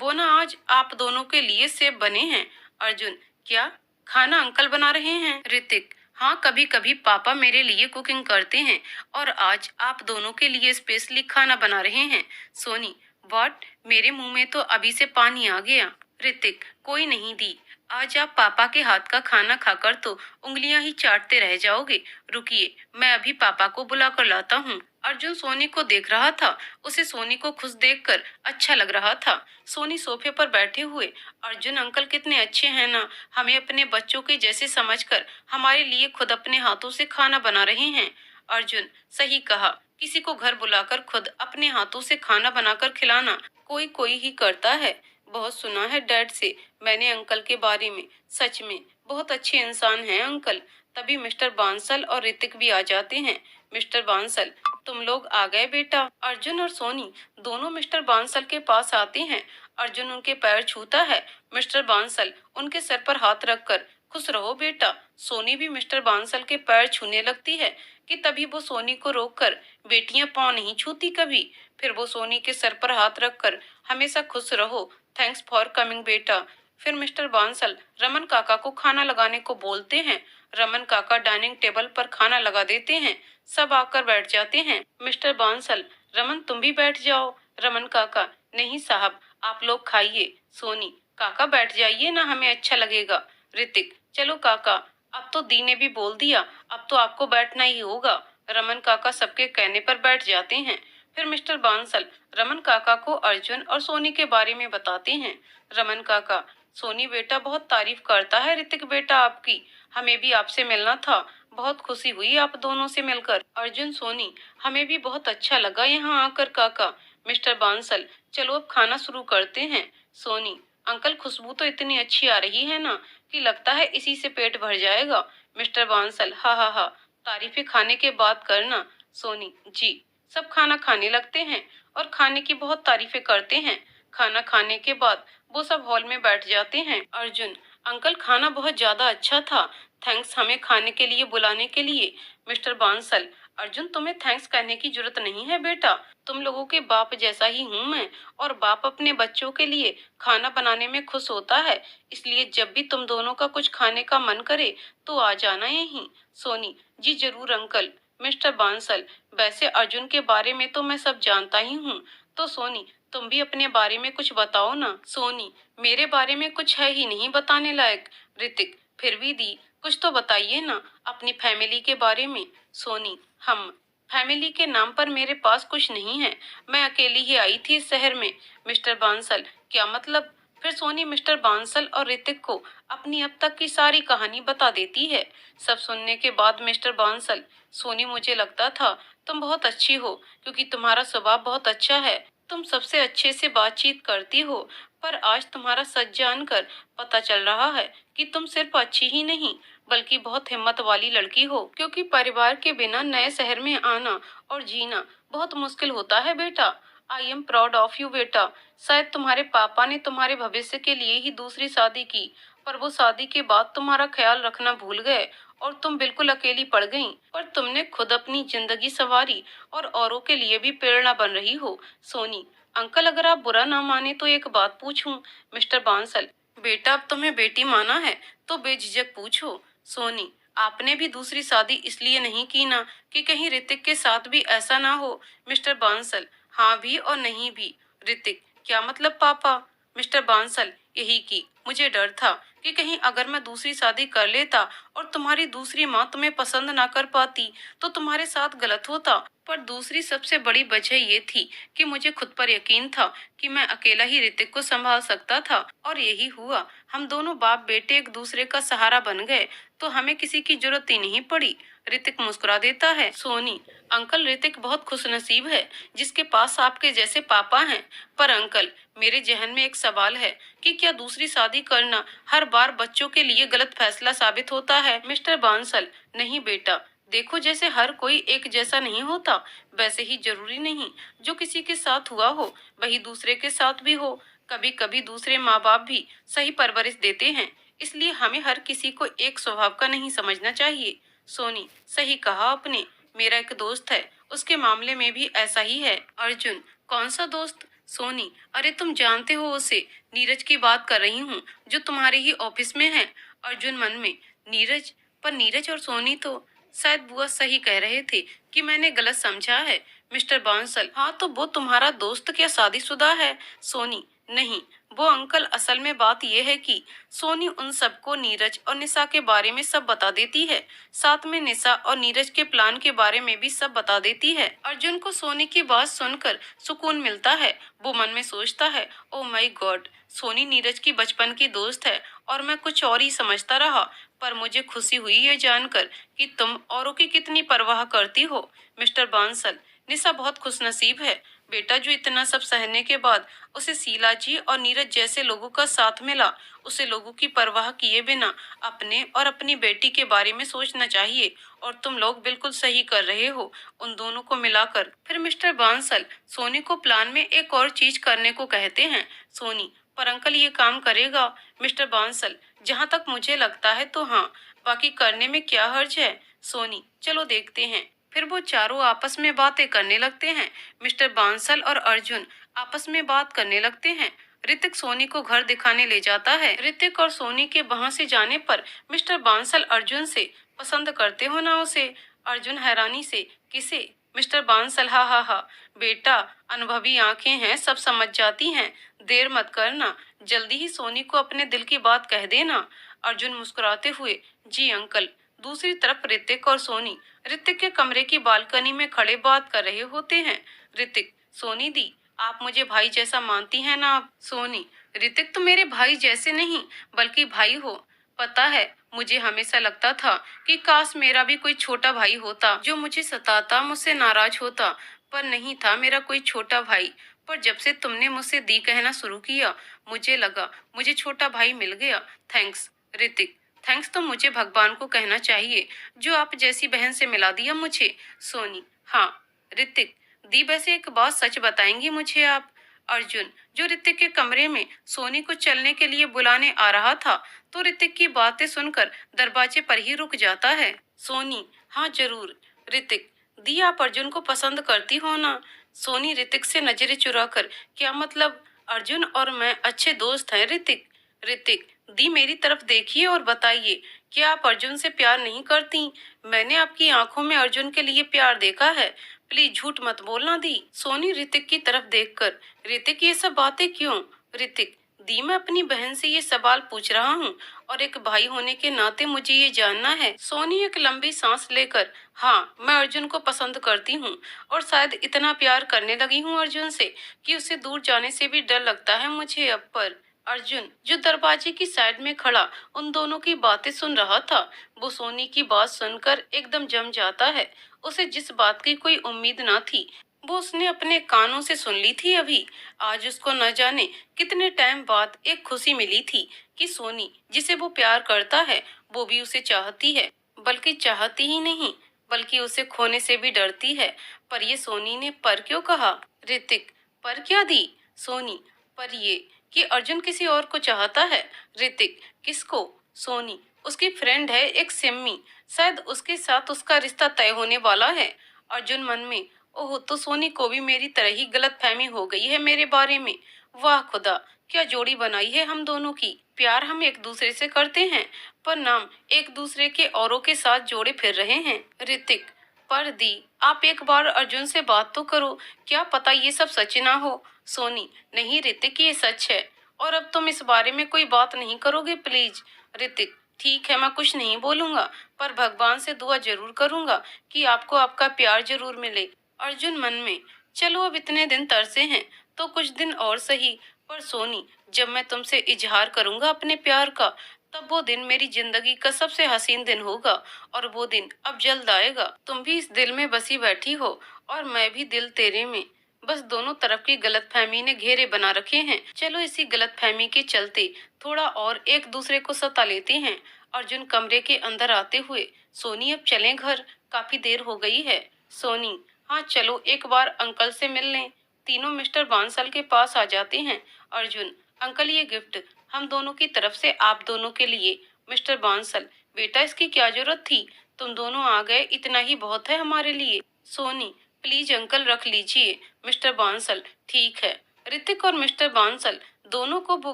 वो ना आज आप दोनों के लिए सेब बने हैं। अर्जुन, क्या खाना अंकल बना रहे हैं? ऋतिक, हाँ कभी कभी पापा मेरे लिए कुकिंग करते हैं और आज आप दोनों के लिए स्पेशली खाना बना रहे हैं। सोनी, व्हाट? मेरे मुंह में तो अभी से पानी आ गया। ऋतिक, कोई नहीं दी, आज आप पापा के हाथ का खाना खाकर तो उंगलियां ही चाटते रह जाओगे। रुकिए, मैं अभी पापा को बुला कर लाता हूँ। अर्जुन सोनी को देख रहा था। उसे सोनी को खुश देखकर अच्छा लग रहा था। सोनी सोफे पर बैठे हुए, अर्जुन अंकल कितने अच्छे हैं ना, हमें अपने बच्चों के जैसे समझकर हमारे लिए खुद अपने हाथों से खाना बना रहे हैं। अर्जुन, सही कहा, किसी को घर बुलाकर खुद अपने हाथों से खाना बनाकर खिलाना कोई कोई ही करता है। बहुत सुना है डैड से मैंने अंकल के बारे में, सच में बहुत अच्छे इंसान हैं अंकल। तभी मिस्टर बांसल और ऋतिक भी आ जाते हैं। मिस्टर बांसल, तुम लोग आ गए बेटा। अर्जुन और सोनी दोनों मिस्टर बांसल के पास आते हैं। अर्जुन उनके पैर छूता है। मिस्टर बांसल उनके सर पर हाथ रखकर, खुश रहो बेटा। सोनी भी मिस्टर बांसल के पैर छूने लगती है कि तभी वो सोनी को रोककर, बेटियां पाँव नहीं छूती कभी। फिर वो सोनी के सर पर हाथ रखकर, हमेशा खुश रहो, थैंक्स फॉर कमिंग बेटा। फिर मिस्टर बांसल रमन काका को खाना लगाने को बोलते हैं। रमन काका डाइनिंग टेबल पर खाना लगा देते हैं। सब आकर बैठ जाते हैं। मिस्टर बांसल, रमन तुम भी बैठ जाओ। रमन काका, नहीं साहब, आप लोग खाइए। सोनी, काका बैठ जाइए ना, हमें अच्छा लगेगा। ऋतिक, चलो काका, अब तो दी ने भी बोल दिया, अब तो आपको बैठना ही होगा। रमन काका सबके कहने पर बैठ जाते हैं। फिर मिस्टर बांसल रमन काका को अर्जुन और सोनी के बारे में बताते हैं। रमन काका, सोनी बेटा बहुत तारीफ करता है ऋतिक बेटा आपकी, हमें भी आपसे मिलना था, बहुत खुशी हुई आप दोनों से मिलकर। अर्जुन, सोनी, हमें भी बहुत अच्छा लगा यहाँ आकर काका। मिस्टर बांसल, चलो अब खाना शुरू करते हैं। सोनी, अंकल खुशबू तो इतनी अच्छी आ रही है ना कि लगता है इसी से पेट भर जाएगा। मिस्टर बांसल, हा हा हा, तारीफें खाने के बाद करना। सोनी, जी। सब खाना खाने लगते हैं और खाने की बहुत तारीफें करते हैं। खाना खाने के बाद वो सब हॉल में बैठ जाते हैं। अर्जुन, अंकल खाना बहुत ज्यादा अच्छा था, थैंक्स हमें खाने के लिए बुलाने के लिए। मिस्टर बांसल, अर्जुन तुम्हें थैंक्स कहने की जरूरत नहीं है बेटा, तुम लोगों के बाप जैसा ही हूँ मैं, और बाप अपने बच्चों के लिए खाना बनाने में खुश होता है, इसलिए जब भी तुम दोनों का कुछ खाने का मन करे तो आ जाना यहीं। सोनी, जी जरूर अंकल। मिस्टर बांसल, वैसे अर्जुन के बारे में तो मैं सब जानता ही हूँ, तो सोनी तुम भी अपने बारे में कुछ बताओ ना। सोनी, मेरे बारे में कुछ है ही नहीं बताने लायक। ऋतिक, फिर भी दी कुछ तो बताइए ना अपनी फैमिली के बारे में। सोनी, हम फैमिली के नाम पर मेरे पास कुछ नहीं है, मैं अकेली ही आई थी इस शहर में। मिस्टर बांसल, क्या मतलब? फिर सोनी मिस्टर बांसल और ऋतिक को अपनी अब तक की सारी कहानी बता देती है। सब सुनने के बाद मिस्टर बांसल, सोनी मुझे लगता था तुम बहुत अच्छी हो, क्योंकि तुम्हारा स्वभाव बहुत अच्छा है, तुम सबसे अच्छे से बातचीत करती हो, पर आज तुम्हारा सच जानकर पता चल रहा है कि तुम सिर्फ अच्छी ही नहीं बल्कि बहुत हिम्मत वाली लड़की हो, क्योंकि परिवार के बिना नए शहर में आना और जीना बहुत मुश्किल होता है बेटा। I am proud of you बेटा। शायद तुम्हारे पापा ने तुम्हारे भविष्य के लिए ही दूसरी शादी की, पर वो शादी के बाद तुम्हारा ख्याल रखना भूल गए और तुम बिल्कुल अकेली पड़ गईं। पर तुमने खुद अपनी जिंदगी संवारी और औरों के लिए भी प्रेरणा बन रही हो। सोनी, अंकल अगर आप बुरा ना माने तो एक बात पूछूं। मिस्टर बांसल, बेटा अब तुम्हें बेटी माना है तो बेझिझक पूछो। सोनी, आपने भी दूसरी शादी इसलिए नहीं की ना कि कहीं ऋतिक के साथ भी ऐसा ना हो। मिस्टर बांसल, हाँ भी और नहीं भी। ऋतिक, क्या मतलब पापा? मिस्टर बांसल, यही की मुझे डर था कि कहीं अगर मैं दूसरी शादी कर लेता और तुम्हारी दूसरी माँ तुम्हें पसंद ना कर पाती तो तुम्हारे साथ गलत होता। पर दूसरी सबसे बड़ी वजह ये थी कि मुझे खुद पर यकीन था कि मैं अकेला ही ऋतिक को संभाल सकता था, और यही हुआ। हम दोनों बाप बेटे एक दूसरे का सहारा बन गए, तो हमें किसी की जरूरत ही नहीं पड़ी। ऋतिक मुस्कुरा देता है। सोनी, अंकल ऋतिक बहुत खुशनसीब है जिसके पास आपके जैसे पापा हैं। पर अंकल, मेरे जहन में एक सवाल है कि क्या दूसरी शादी करना हर बार बच्चों के लिए गलत फैसला साबित होता है? मिस्टर बांसल, नहीं बेटा, देखो जैसे हर कोई एक जैसा नहीं होता, वैसे ही जरूरी नहीं जो किसी के साथ हुआ हो वही दूसरे के साथ भी हो। कभी कभी दूसरे माँ बाप भी सही परवरिश देते हैं, इसलिए हमें हर किसी को एक स्वभाव का नहीं समझना चाहिए। सोनी, सही कहा आपने, मेरा एक दोस्त है, उसके मामले में भी ऐसा ही है। अर्जुन, कौन सा दोस्त? सोनी, अरे तुम जानते हो उसे, नीरज की बात कर रही हूँ जो तुम्हारे ही ऑफिस में है। अर्जुन मन में, नीरज? पर नीरज और सोनी तो, शायद बुआ सही कह रहे थे कि मैंने गलत समझा है। मिस्टर बांसल, हाँ तो वो तुम्हारा दोस्त क्या शादीशुदा है? सोनी, नहीं, वो अंकल असल में बात यह है कि सोनी उन सबको नीरज और निशा के बारे में सब बता देती है, साथ में निशा और नीरज के प्लान के बारे में भी सब बता देती है। अर्जुन को सोनी की बात सुनकर सुकून मिलता है। वो मन में सोचता है, oh my God, Soni Neeraj की बचपन की दोस्त है और मैं कुछ और ही समझता रहा। पर मुझे खुशी हुई ये जानकर कि तुम औरों की कितनी परवाह करती हो। मिस्टर बांसल, निशा बहुत खुशनसीब है बेटा, जो इतना सब सहने के बाद उसे शीला जी और नीरज जैसे लोगों का साथ मिला। उसे लोगों की परवाह किए बिना अपने और अपनी बेटी के बारे में सोचना चाहिए, और तुम लोग बिल्कुल सही कर रहे हो उन दोनों को मिलाकर। फिर मिस्टर बांसल सोनी को प्लान में एक और चीज करने को कहते हैं। सोनी, पर अंकल ये काम करेगा? मिस्टर बांसल, जहाँ तक मुझे लगता है तो हाँ, बाकी करने में क्या हर्ज है? सोनी, चलो देखते हैं। फिर वो चारों आपस में बातें करने लगते हैं। मिस्टर बांसल और अर्जुन आपस में बात करने लगते हैं। ऋतिक सोनी को घर दिखाने ले जाता है। ऋतिक और सोनी के वहां से जाने पर मिस्टर बांसल अर्जुन से, पसंद करते हो ना उसे? अर्जुन हैरानी से, किसे? मिस्टर बांसल, हा हा हा, बेटा अनुभवी आंखें हैं, सब समझ जाती हैं, देर मत करना, जल्दी ही सोनी को अपने दिल की बात कह देना। अर्जुन मुस्कुराते हुए, जी अंकल। दूसरी तरफ ऋतिक और सोनी ऋतिक के कमरे की बालकनी में खड़े बात कर रहे होते हैं। ऋतिक, सोनी दी, आप मुझे भाई जैसा मानती हैं ना आप? सोनी, ऋतिक तो मेरे भाई जैसे नहीं बल्कि भाई हो। पता है, मुझे हमेशा लगता था कि काश मेरा भी कोई छोटा भाई होता जो मुझे सताता, मुझसे नाराज होता, पर नहीं था मेरा कोई छोटा भाई। पर जब से तुमने मुझसे दी कहना शुरू किया, मुझे लगा मुझे छोटा भाई मिल गया। थैंक्स ऋतिक। थैंक्स तो मुझे भगवान को कहना चाहिए जो आप जैसी बहन से मिला दिया मुझे। सोनी, हाँ। ऋतिक, दी वैसे एक बात सच बताएंगी मुझे आप? अर्जुन, जो ऋतिक के कमरे में सोनी को चलने के लिए बुलाने आ रहा था, तो ऋतिक की बातें सुनकर दरवाजे पर ही रुक जाता है। सोनी, हाँ जरूर। ऋतिक, दी आप अर्जुन को पसंद करती हो ना? सोनी ऋतिक से नजरें चुराकर, क्या मतलब? अर्जुन और मैं अच्छे दोस्त हैं ऋतिक। ऋतिक, दी मेरी तरफ देखिए और बताइए, क्या आप अर्जुन से प्यार नहीं करती? मैंने आपकी आंखों में अर्जुन के लिए प्यार देखा है। प्लीज झूठ मत बोलना दी। सोनी ऋतिक की तरफ देखकर, ऋतिक ये सब बातें क्यों? ऋतिक, दी मैं अपनी बहन से ये सवाल पूछ रहा हूँ और एक भाई होने के नाते मुझे ये जानना है। सोनी एक लंबी सांस लेकर, हाँ मैं अर्जुन को पसंद करती हूँ और शायद इतना प्यार करने लगी हूँ अर्जुन से कि उससे दूर जाने से भी डर लगता है मुझे अब। पर अर्जुन, जो दरवाजे की साइड में खड़ा उन दोनों की बातें सुन रहा था, वो सोनी की बात सुनकर एकदम जम जाता है। उसे जिस बात की कोई उम्मीद न थी, वो उसने अपने कानों से सुन ली थी अभी। आज उसको न जाने कितने टाइम बाद एक खुशी मिली थी कि सोनी, जिसे वो प्यार करता है, वो भी उसे चाहती है। बल्कि चाहती ही नहीं, बल्कि उसे खोने से भी डरती है। पर ये सोनी ने पर क्यों कहा? ऋतिक, पर क्या दी? सोनी, पर ये कि अर्जुन किसी और को चाहता है। ऋतिक, किसको? सोनी, उसकी फ्रेंड है एक सिम्मी, शायद उसके साथ उसका रिश्ता तय होने वाला है। अर्जुन मन में, ओह तो सोनी को भी मेरी तरह ही गलतफहमी हो गई है मेरे बारे में। वाह खुदा, क्या जोड़ी बनाई है हम दोनों की। प्यार हम एक दूसरे से करते हैं, पर नाम एक दूसरे के औरों के साथ जोड़े फिर रहे हैं। ऋतिक, पर दी आप एक बार अर्जुन से बात तो करो, क्या पता ये सब सच ना हो। सोनी, नहीं ऋतिक ये सच है और अब तुम इस बारे में कोई बात नहीं करोगे प्लीज। ऋतिक, ठीक है मैं कुछ नहीं बोलूंगा, पर भगवान से दुआ जरूर करूंगा कि आपको आपका प्यार जरूर मिले। अर्जुन मन में, चलो अब इतने दिन तरसे हैं तो कुछ दिन और सही, पर सोनी जब मैं तुमसे इजहार करूंगा अपने प्यार का, तब वो दिन मेरी जिंदगी का सबसे हसीन दिन होगा और वो दिन अब जल्द आएगा। तुम भी इस दिल में बसी बैठी हो और मैं भी दिल तेरे में। बस दोनों तरफ की गलतफहमी ने घेरे बना रखे हैं। चलो इसी गलतफहमी के चलते थोड़ा और एक दूसरे को सता लेते हैं। अर्जुन कमरे के अंदर आते हुए, सोनी अब चलें घर, काफी देर हो गई है। सोनी, हाँ चलो एक बार अंकल से मिल लें। तीनों मिस्टर बांसल के पास आ जाते हैं। अर्जुन, अंकल ये गिफ्ट हम दोनों की तरफ से आप दोनों के लिए। मिस्टर बांसल, बेटा इसकी क्या जरूरत थी, तुम दोनों आ गए इतना ही बहुत है हमारे लिए। सोनी, प्लीज अंकल रख लीजिए। मिस्टर बांसल, ठीक है। ऋतिक और मिस्टर बांसल दोनों को वो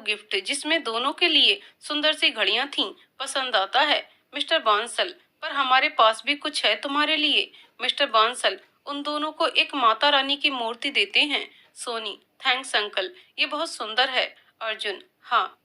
गिफ्ट जिसमें दोनों के लिए सुंदर सी घड़ियां थीं पसंद आता है। मिस्टर बांसल, पर हमारे पास भी कुछ है तुम्हारे लिए। मिस्टर बांसल उन दोनों को एक माता रानी की मूर्ति देते हैं। सोनी, थैंक्स अंकल, ये बहुत सुंदर है। अर्जुन, हाँ।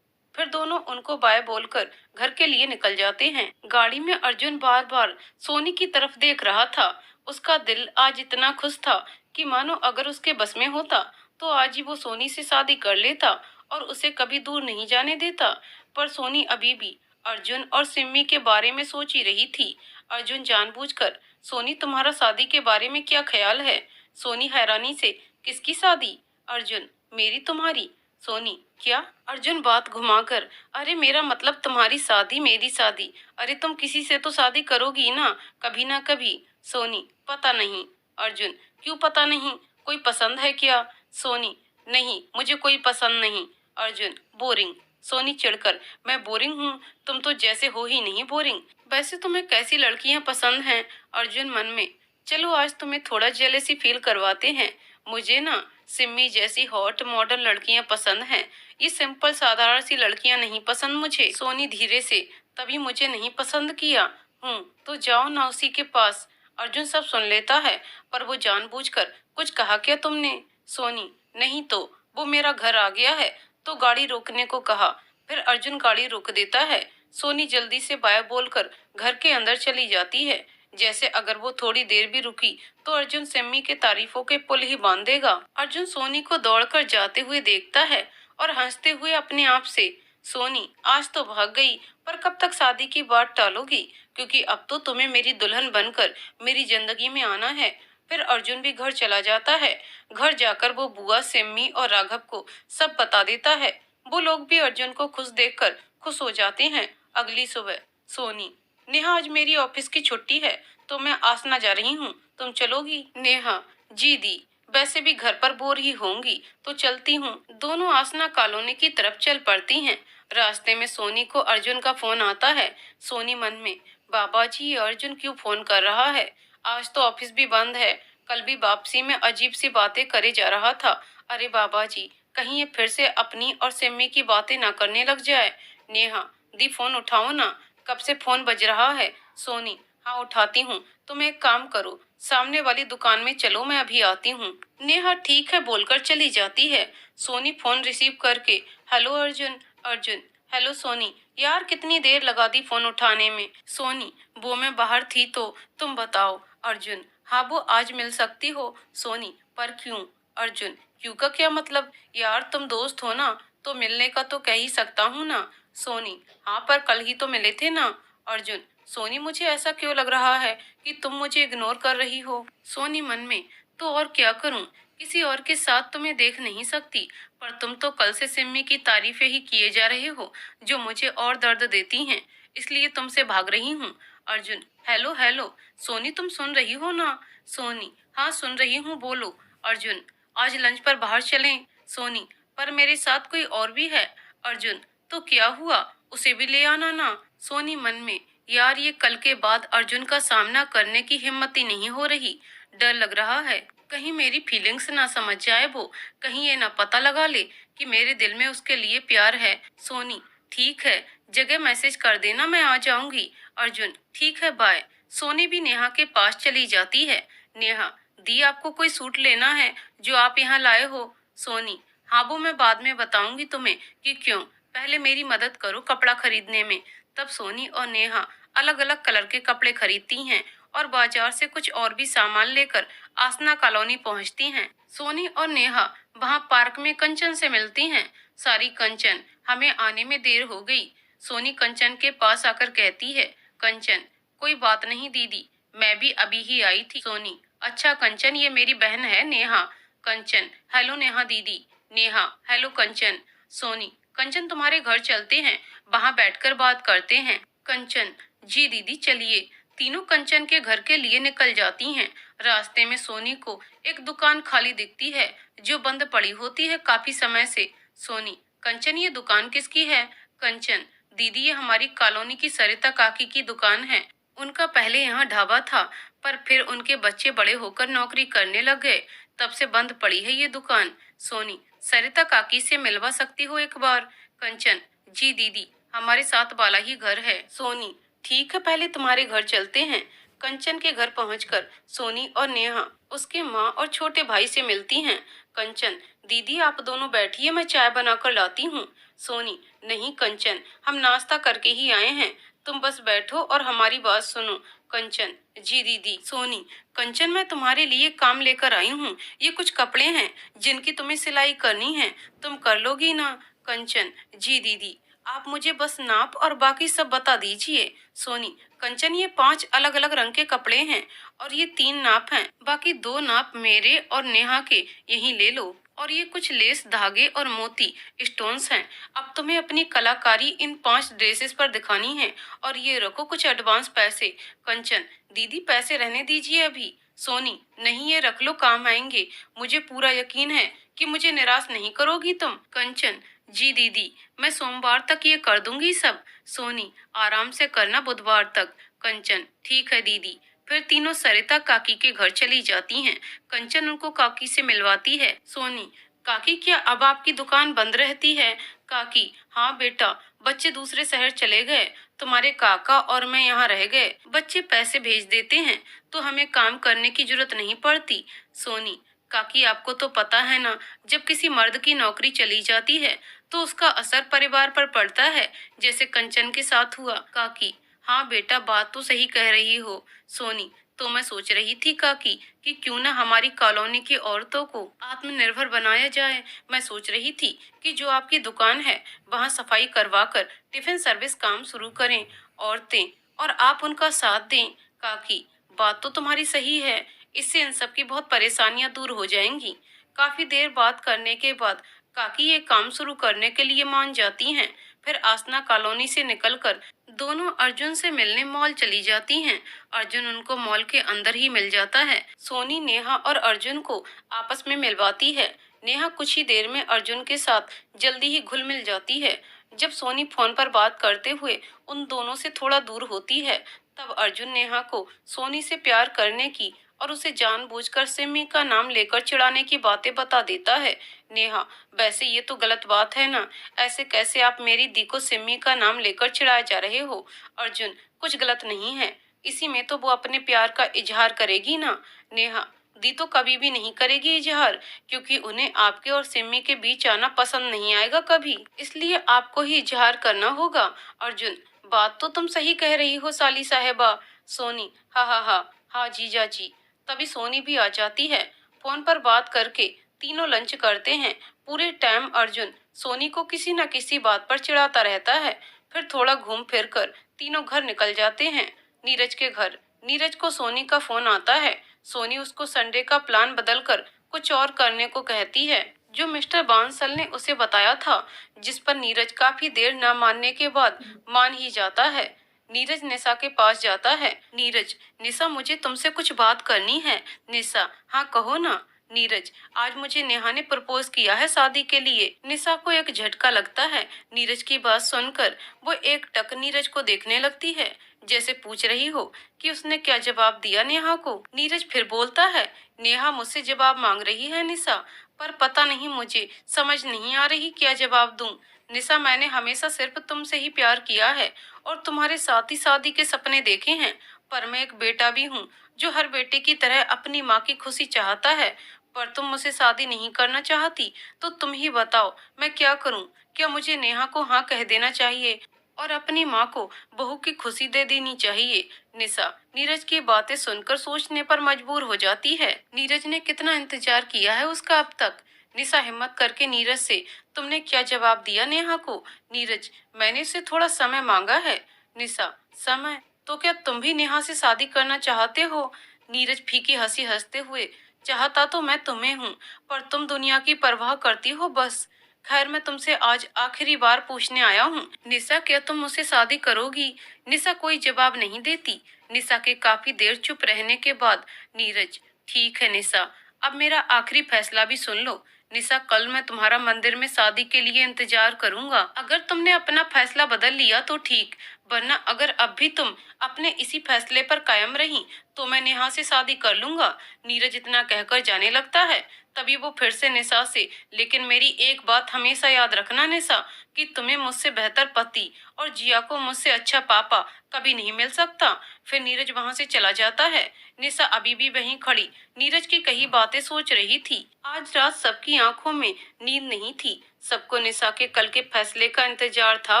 फिर दोनों उनको बाय बोलकर घर के लिए निकल जाते हैं। गाड़ी में अर्जुन बार बार सोनी की तरफ देख रहा था। उसका दिल आज इतना खुश था कि मानो अगर उसके बस में होता तो आज ही वो सोनी से शादी कर लेता और उसे कभी दूर नहीं जाने देता। पर सोनी अभी भी अर्जुन और सिम्मी के बारे में सोच ही रही थी। अर्जुन जानबूझकर, सोनी तुम्हारा शादी के बारे में क्या ख्याल है? सोनी हैरानी से, किसकी शादी? अर्जुन, मेरी तुम्हारी। सोनी, क्या? अर्जुन बात घुमाकर, अरे मेरा मतलब तुम्हारी शादी मेरी शादी। अरे तुम किसी से तो शादी करोगी ना कभी। सोनी, पता नहीं। अर्जुन, क्यों पता नहीं, कोई पसंद है क्या? सोनी, नहीं मुझे कोई पसंद नहीं। अर्जुन, बोरिंग। सोनी चिढ़कर, मैं बोरिंग हूँ? तुम तो जैसे हो ही नहीं बोरिंग। वैसे तुम्हें कैसी लड़कियां पसंद हैं? अर्जुन मन में, चलो आज तुम्हें थोड़ा जेलेसी फील करवाते हैं। मुझे ना सिम्मी जैसी हॉट मॉडर्न लड़कियां पसंद हैं। ये सिंपल साधारण सी लड़कियां नहीं पसंद मुझे। सोनी धीरे से, तभी मुझे नहीं पसंद किया हूँ तो जाओ ना उसी के पास। अर्जुन सब सुन लेता है, पर वो जानबूझकर, कुछ कहा क्या तुमने? सोनी, नहीं तो वो मेरा घर आ गया है तो गाड़ी रोकने को कहा। फिर अर्जुन गाड़ी रोक देता है। सोनी जल्दी से बाय बोलकर घर के अंदर चली जाती है, जैसे अगर वो थोड़ी देर भी रुकी तो अर्जुन सिम्मी के तारीफों के पुल ही बांध देगा। अर्जुन सोनी को दौड़कर जाते हुए देखता है और हंसते हुए अपने आप से, सोनी आज तो भाग गई, पर कब तक शादी की बात टालोगी? क्योंकि अब तो तुम्हें मेरी दुल्हन बनकर मेरी जिंदगी में आना है। फिर अर्जुन भी घर चला जाता है। घर जाकर वो बुआ, सिम्मी और राघव को सब बता देता है। वो लोग भी अर्जुन को खुश देखकर खुश हो जाते हैं। अगली सुबह, सोनी, नेहा आज मेरी ऑफिस की छुट्टी है तो मैं आसना जा रही हूँ, तुम चलोगी? नेहा, जी दी, वैसे भी घर पर बोर ही होंगी, तो चलती हूँ। दोनों आसना कॉलोनी की तरफ चल पड़ती हैं। रास्ते में सोनी को अर्जुन का फोन आता है। सोनी मन में, बाबा जी ये अर्जुन क्यों फोन कर रहा है? आज तो ऑफिस भी बंद है। कल भी वापसी में अजीब सी बातें करे जा रहा था। अरे बाबा जी, कहीं ये फिर से अपनी और सिम्मी की बातें ना करने लग जाए। नेहा, दी फोन उठाओ ना, कब से फोन बज रहा है। सोनी, हाँ उठाती हूँ। तुम एक काम करो, सामने वाली दुकान में चलो, मैं अभी आती हूँ। नेहा ठीक है बोलकर चली जाती है। सोनी फोन रिसीव करके, हेलो अर्जुन। अर्जुन, हेलो सोनी। यार कितनी देर लगा दी फोन उठाने में। सोनी, वो मैं बाहर थी तो तुम बताओ। अर्जुन, हाँ वो आज मिल सकती हो। सोनी, पर क्यों? अर्जुन, क्यों का क्या मतलब? यार तुम दोस्त हो ना, तो मिलने का तो कह ही सकता हूँ ना। सोनी, हाँ पर कल ही तो मिले थे ना। अर्जुन, सोनी मुझे ऐसा क्यों लग रहा है कि तुम मुझे इग्नोर कर रही हो? सोनी मन में, तो और क्या करूं, किसी और के साथ तुम्हें देख नहीं सकती, पर तुम तो कल से सिम्मी की तारीफें ही किए जा रहे हो, जो मुझे और दर्द देती हैं, इसलिए तुमसे भाग रही हूँ। Arjun, hello hello. सोनी तुम सुन रही हो ना? सोनी, हाँ सुन रही हूँ, बोलो। अर्जुन, आज लंच पर बाहर चलें? सोनी, पर मेरे साथ कोई और भी है। अर्जुन, तो क्या हुआ, उसे भी ले आना ना। सोनी मन में, यार ये कल के बाद अर्जुन का सामना करने की हिम्मत ही नहीं हो रही। डर लग रहा है, कहीं मेरी फीलिंग्स ना समझ जाए वो, कहीं ये ना पता लगा ले कि मेरे दिल में उसके लिए प्यार है। सोनी, ठीक है, जगह मैसेज कर देना, मैं आ जाऊंगी। अर्जुन, ठीक है बाय। सोनी भी नेहा के पास चली जाती है। नेहा, दी आपको कोई सूट लेना है जो आप यहाँ लाए हो? सोनी, हाँ वो मैं बाद में बताऊंगी तुम्हें कि क्यों, पहले मेरी मदद करो कपड़ा खरीदने में। तब सोनी और नेहा अलग अलग कलर के कपड़े खरीदती हैं और बाजार से कुछ और भी सामान लेकर आसना कॉलोनी पहुंचती हैं। सोनी और नेहा वहां पार्क में कंचन से मिलती हैं। सारी कंचन, हमें आने में देर हो गई। सोनी कंचन के पास आकर कहती है, कंचन, कोई बात नहीं दीदी, मैं भी अभी ही आई थी। सोनी, अच्छा कंचन, ये मेरी बहन है नेहा। कंचन, हेलो नेहा दीदी। नेहा, हेलो कंचन। सोनी, कंचन तुम्हारे घर चलते हैं, वहां बैठकर बात करते हैं। कंचन, जी दीदी चलिए। तीनों कंचन के घर के लिए निकल जाती हैं। रास्ते में सोनी को एक दुकान खाली दिखती है, जो बंद पड़ी होती है काफी समय से। सोनी, कंचन ये दुकान किसकी है? कंचन, दीदी ये हमारी कॉलोनी की सरिता काकी की दुकान है। उनका पहले यहाँ ढाबा था, पर फिर उनके बच्चे बड़े होकर नौकरी करने लग गए, तब से बंद पड़ी है ये दुकान। सोनी, सरिता काकी से मिलवा सकती हो एक बार? कंचन, जी दीदी, हमारे साथ वाला ही घर है। सोनी, ठीक है, पहले तुम्हारे घर चलते हैं। कंचन के घर पहुंचकर सोनी और नेहा उसके माँ और छोटे भाई से मिलती हैं। कंचन, दीदी आप दोनों बैठिए, मैं चाय बनाकर लाती हूँ। सोनी, नहीं कंचन, हम नाश्ता करके ही आए हैं, तुम बस बैठो और हमारी बात सुनो। कंचन, जी दीदी। सोनी, कंचन मैं तुम्हारे लिए काम लेकर आई हूँ, ये कुछ कपड़े हैं जिनकी तुम्हें सिलाई करनी है, तुम कर लोगी ना? कंचन, जी दीदी, आप मुझे बस नाप और बाकी सब बता दीजिए। सोनी, कंचन ये 5 अलग अलग रंग के कपड़े हैं और ये 3 नाप हैं, बाकी 2 नाप मेरे और नेहा के यहीं ले लो। और ये कुछ लेस धागे और मोती स्टोन्स हैं। अब तुम्हें अपनी कलाकारी इन 5 ड्रेसेस पर दिखानी है, और ये रखो कुछ एडवांस पैसे। कंचन, दीदी पैसे रहने दीजिए अभी। सोनी, नहीं ये रख लो, काम आएंगे, मुझे पूरा यकीन है कि मुझे निराश नहीं करोगी तुम। कंचन, जी दीदी, मैं सोमवार तक ये कर दूंगी सब। सोनी, आराम से करना बुधवार तक। कंचन, ठीक है दीदी। फिर तीनों सरिता काकी के घर चली जाती हैं। कंचन उनको काकी से मिलवाती है। सोनी, काकी क्या अब आपकी दुकान बंद रहती है? काकी, हाँ बेटा, बच्चे दूसरे शहर चले गए, तुम्हारे काका और मैं यहाँ रह गए, बच्चे पैसे भेज देते हैं तो हमें काम करने की जरूरत नहीं पड़ती। सोनी, काकी आपको तो पता है ना, जब किसी मर्द की नौकरी चली जाती है तो उसका असर परिवार पर पड़ता है, जैसे कंचन के साथ हुआ। काकी, हाँ बेटा, बात तो सही कह रही हो। सोनी, तो मैं सोच रही थी काकी कि क्यों ना हमारी कॉलोनी की औरतों को आत्मनिर्भर बनाया जाए। मैं सोच रही थी कि जो आपकी दुकान है वहाँ सफाई करवा कर टिफिन सर्विस काम शुरू करें औरतें, और आप उनका साथ दें। काकी, बात तो तुम्हारी सही है, इससे इन सब की बहुत परेशानियां दूर हो जाएंगी। काफी देर बात करने के बाद काकी ये काम शुरू करने के लिए मान जाती हैं। फिर आसना कॉलोनी से निकलकर दोनों अर्जुन से मिलने मॉल चली जाती हैं। अर्जुन उनको मॉल के अंदर ही मिल जाता है। सोनी नेहा और अर्जुन को आपस में मिलवाती है। नेहा कुछ ही देर में अर्जुन के साथ जल्दी ही घुल मिल जाती है। जब सोनी फोन पर बात करते हुए उन दोनों से थोड़ा दूर होती है, तब अर्जुन नेहा को सोनी से प्यार करने की और उसे जानबूझकर सिमी का नाम लेकर चिढ़ाने की बातें बता देता है। नेहा, वैसे ये तो गलत बात है ना, ऐसे कैसे आप मेरी दी को सिमी का नाम लेकर चिढ़ाए जा रहे हो? अर्जुन, कुछ गलत नहीं है, इसी में तो वो अपने प्यार का इजहार करेगी ना। नेहा, दी तो कभी भी नहीं करेगी इजहार, क्योंकि उन्हें आपके और सिमी के बीच आना पसंद नहीं आएगा कभी, इसलिए आपको ही इजहार करना होगा। अर्जुन, बात तो तुम सही कह रही हो साली साहेबा। सोनी, हा हा हा, हाँ जीजा जी। तभी सोनी भी आ जाती है। फोन पर बात करके तीनों लंच करते हैं। पूरे टाइम अर्जुन सोनी को किसी न किसी बात पर चिढ़ाता रहता है। फिर थोड़ा घूम फिर कर तीनों घर निकल जाते हैं। नीरज के घर। नीरज को सोनी का फोन आता है। सोनी उसको संडे का प्लान बदलकर कुछ और करने को कहती है, जो मिस्टर बांसल ने उसे बताया था, जिस पर नीरज काफी देर न मानने के बाद मान ही जाता है। नीरज निशा के पास जाता है। नीरज, निशा, मुझे तुमसे कुछ बात करनी है। निशा, हाँ कहो ना। नीरज, आज मुझे नेहा ने प्रपोज किया है शादी के लिए। निशा को एक झटका लगता है। नीरज की बात सुनकर वो एक टक नीरज को देखने लगती है, जैसे पूछ रही हो कि उसने क्या जवाब दिया नेहा को। नीरज फिर बोलता है, नेहा मुझसे जवाब मांग रही है निशा, पर पता नहीं, मुझे समझ नहीं आ रही क्या जवाब दूं। निशा, मैंने हमेशा सिर्फ तुमसे ही प्यार किया है और तुम्हारे साथ ही शादी के सपने देखे हैं, पर मैं एक बेटा भी हूँ जो हर बेटे की तरह अपनी माँ की खुशी चाहता है। पर तुम मुझसे शादी नहीं करना चाहती, तो तुम ही बताओ मैं क्या करूं? क्या मुझे नेहा को हाँ कह देना चाहिए और अपनी माँ को बहू की खुशी दे देनी चाहिए? निशा नीरज की बातें सुनकर सोचने पर मजबूर हो जाती है। नीरज ने कितना इंतजार किया है उसका अब तक। निशा हिम्मत करके नीरज से, तुमने क्या जवाब दिया नेहा को? नीरज, मैंने इससे थोड़ा समय मांगा है। निशा, समय? तो क्या तुम भी नेहा से शादी करना चाहते हो? नीरज फीकी हंसी हंसते हुए, चाहता तो मैं तुम्हें हूँ, पर तुम दुनिया की परवाह करती हो बस। खैर, मैं तुमसे आज आखिरी बार पूछने आया हूँ, निशा, क्या तुम मुझसे शादी करोगी? निशा कोई जवाब नहीं देती। निशा के काफी देर चुप रहने के बाद नीरज, ठीक है निशा, अब मेरा आखिरी फैसला भी सुन लो। निशा, कल मैं तुम्हारा मंदिर में शादी के लिए इंतजार करूंगा। अगर तुमने अपना फैसला बदल लिया तो ठीक, वरना अगर अब भी तुम अपने इसी फैसले पर कायम रही तो मैं नेहा से शादी कर लूंगा। नीरज इतना कहकर जाने लगता है। तभी वो फिर से निशा से, लेकिन मेरी एक बात हमेशा याद रखना निशा, कि तुम्हें मुझसे बेहतर पति और जिया को मुझसे अच्छा पापा कभी नहीं मिल सकता। फिर नीरज वहां से चला जाता है। निशा अभी भी वहीं खड़ी नीरज की कही बातें सोच रही थी। आज रात सबकी आंखों में नींद नहीं थी। सबको निशा के कल के फैसले का इंतजार था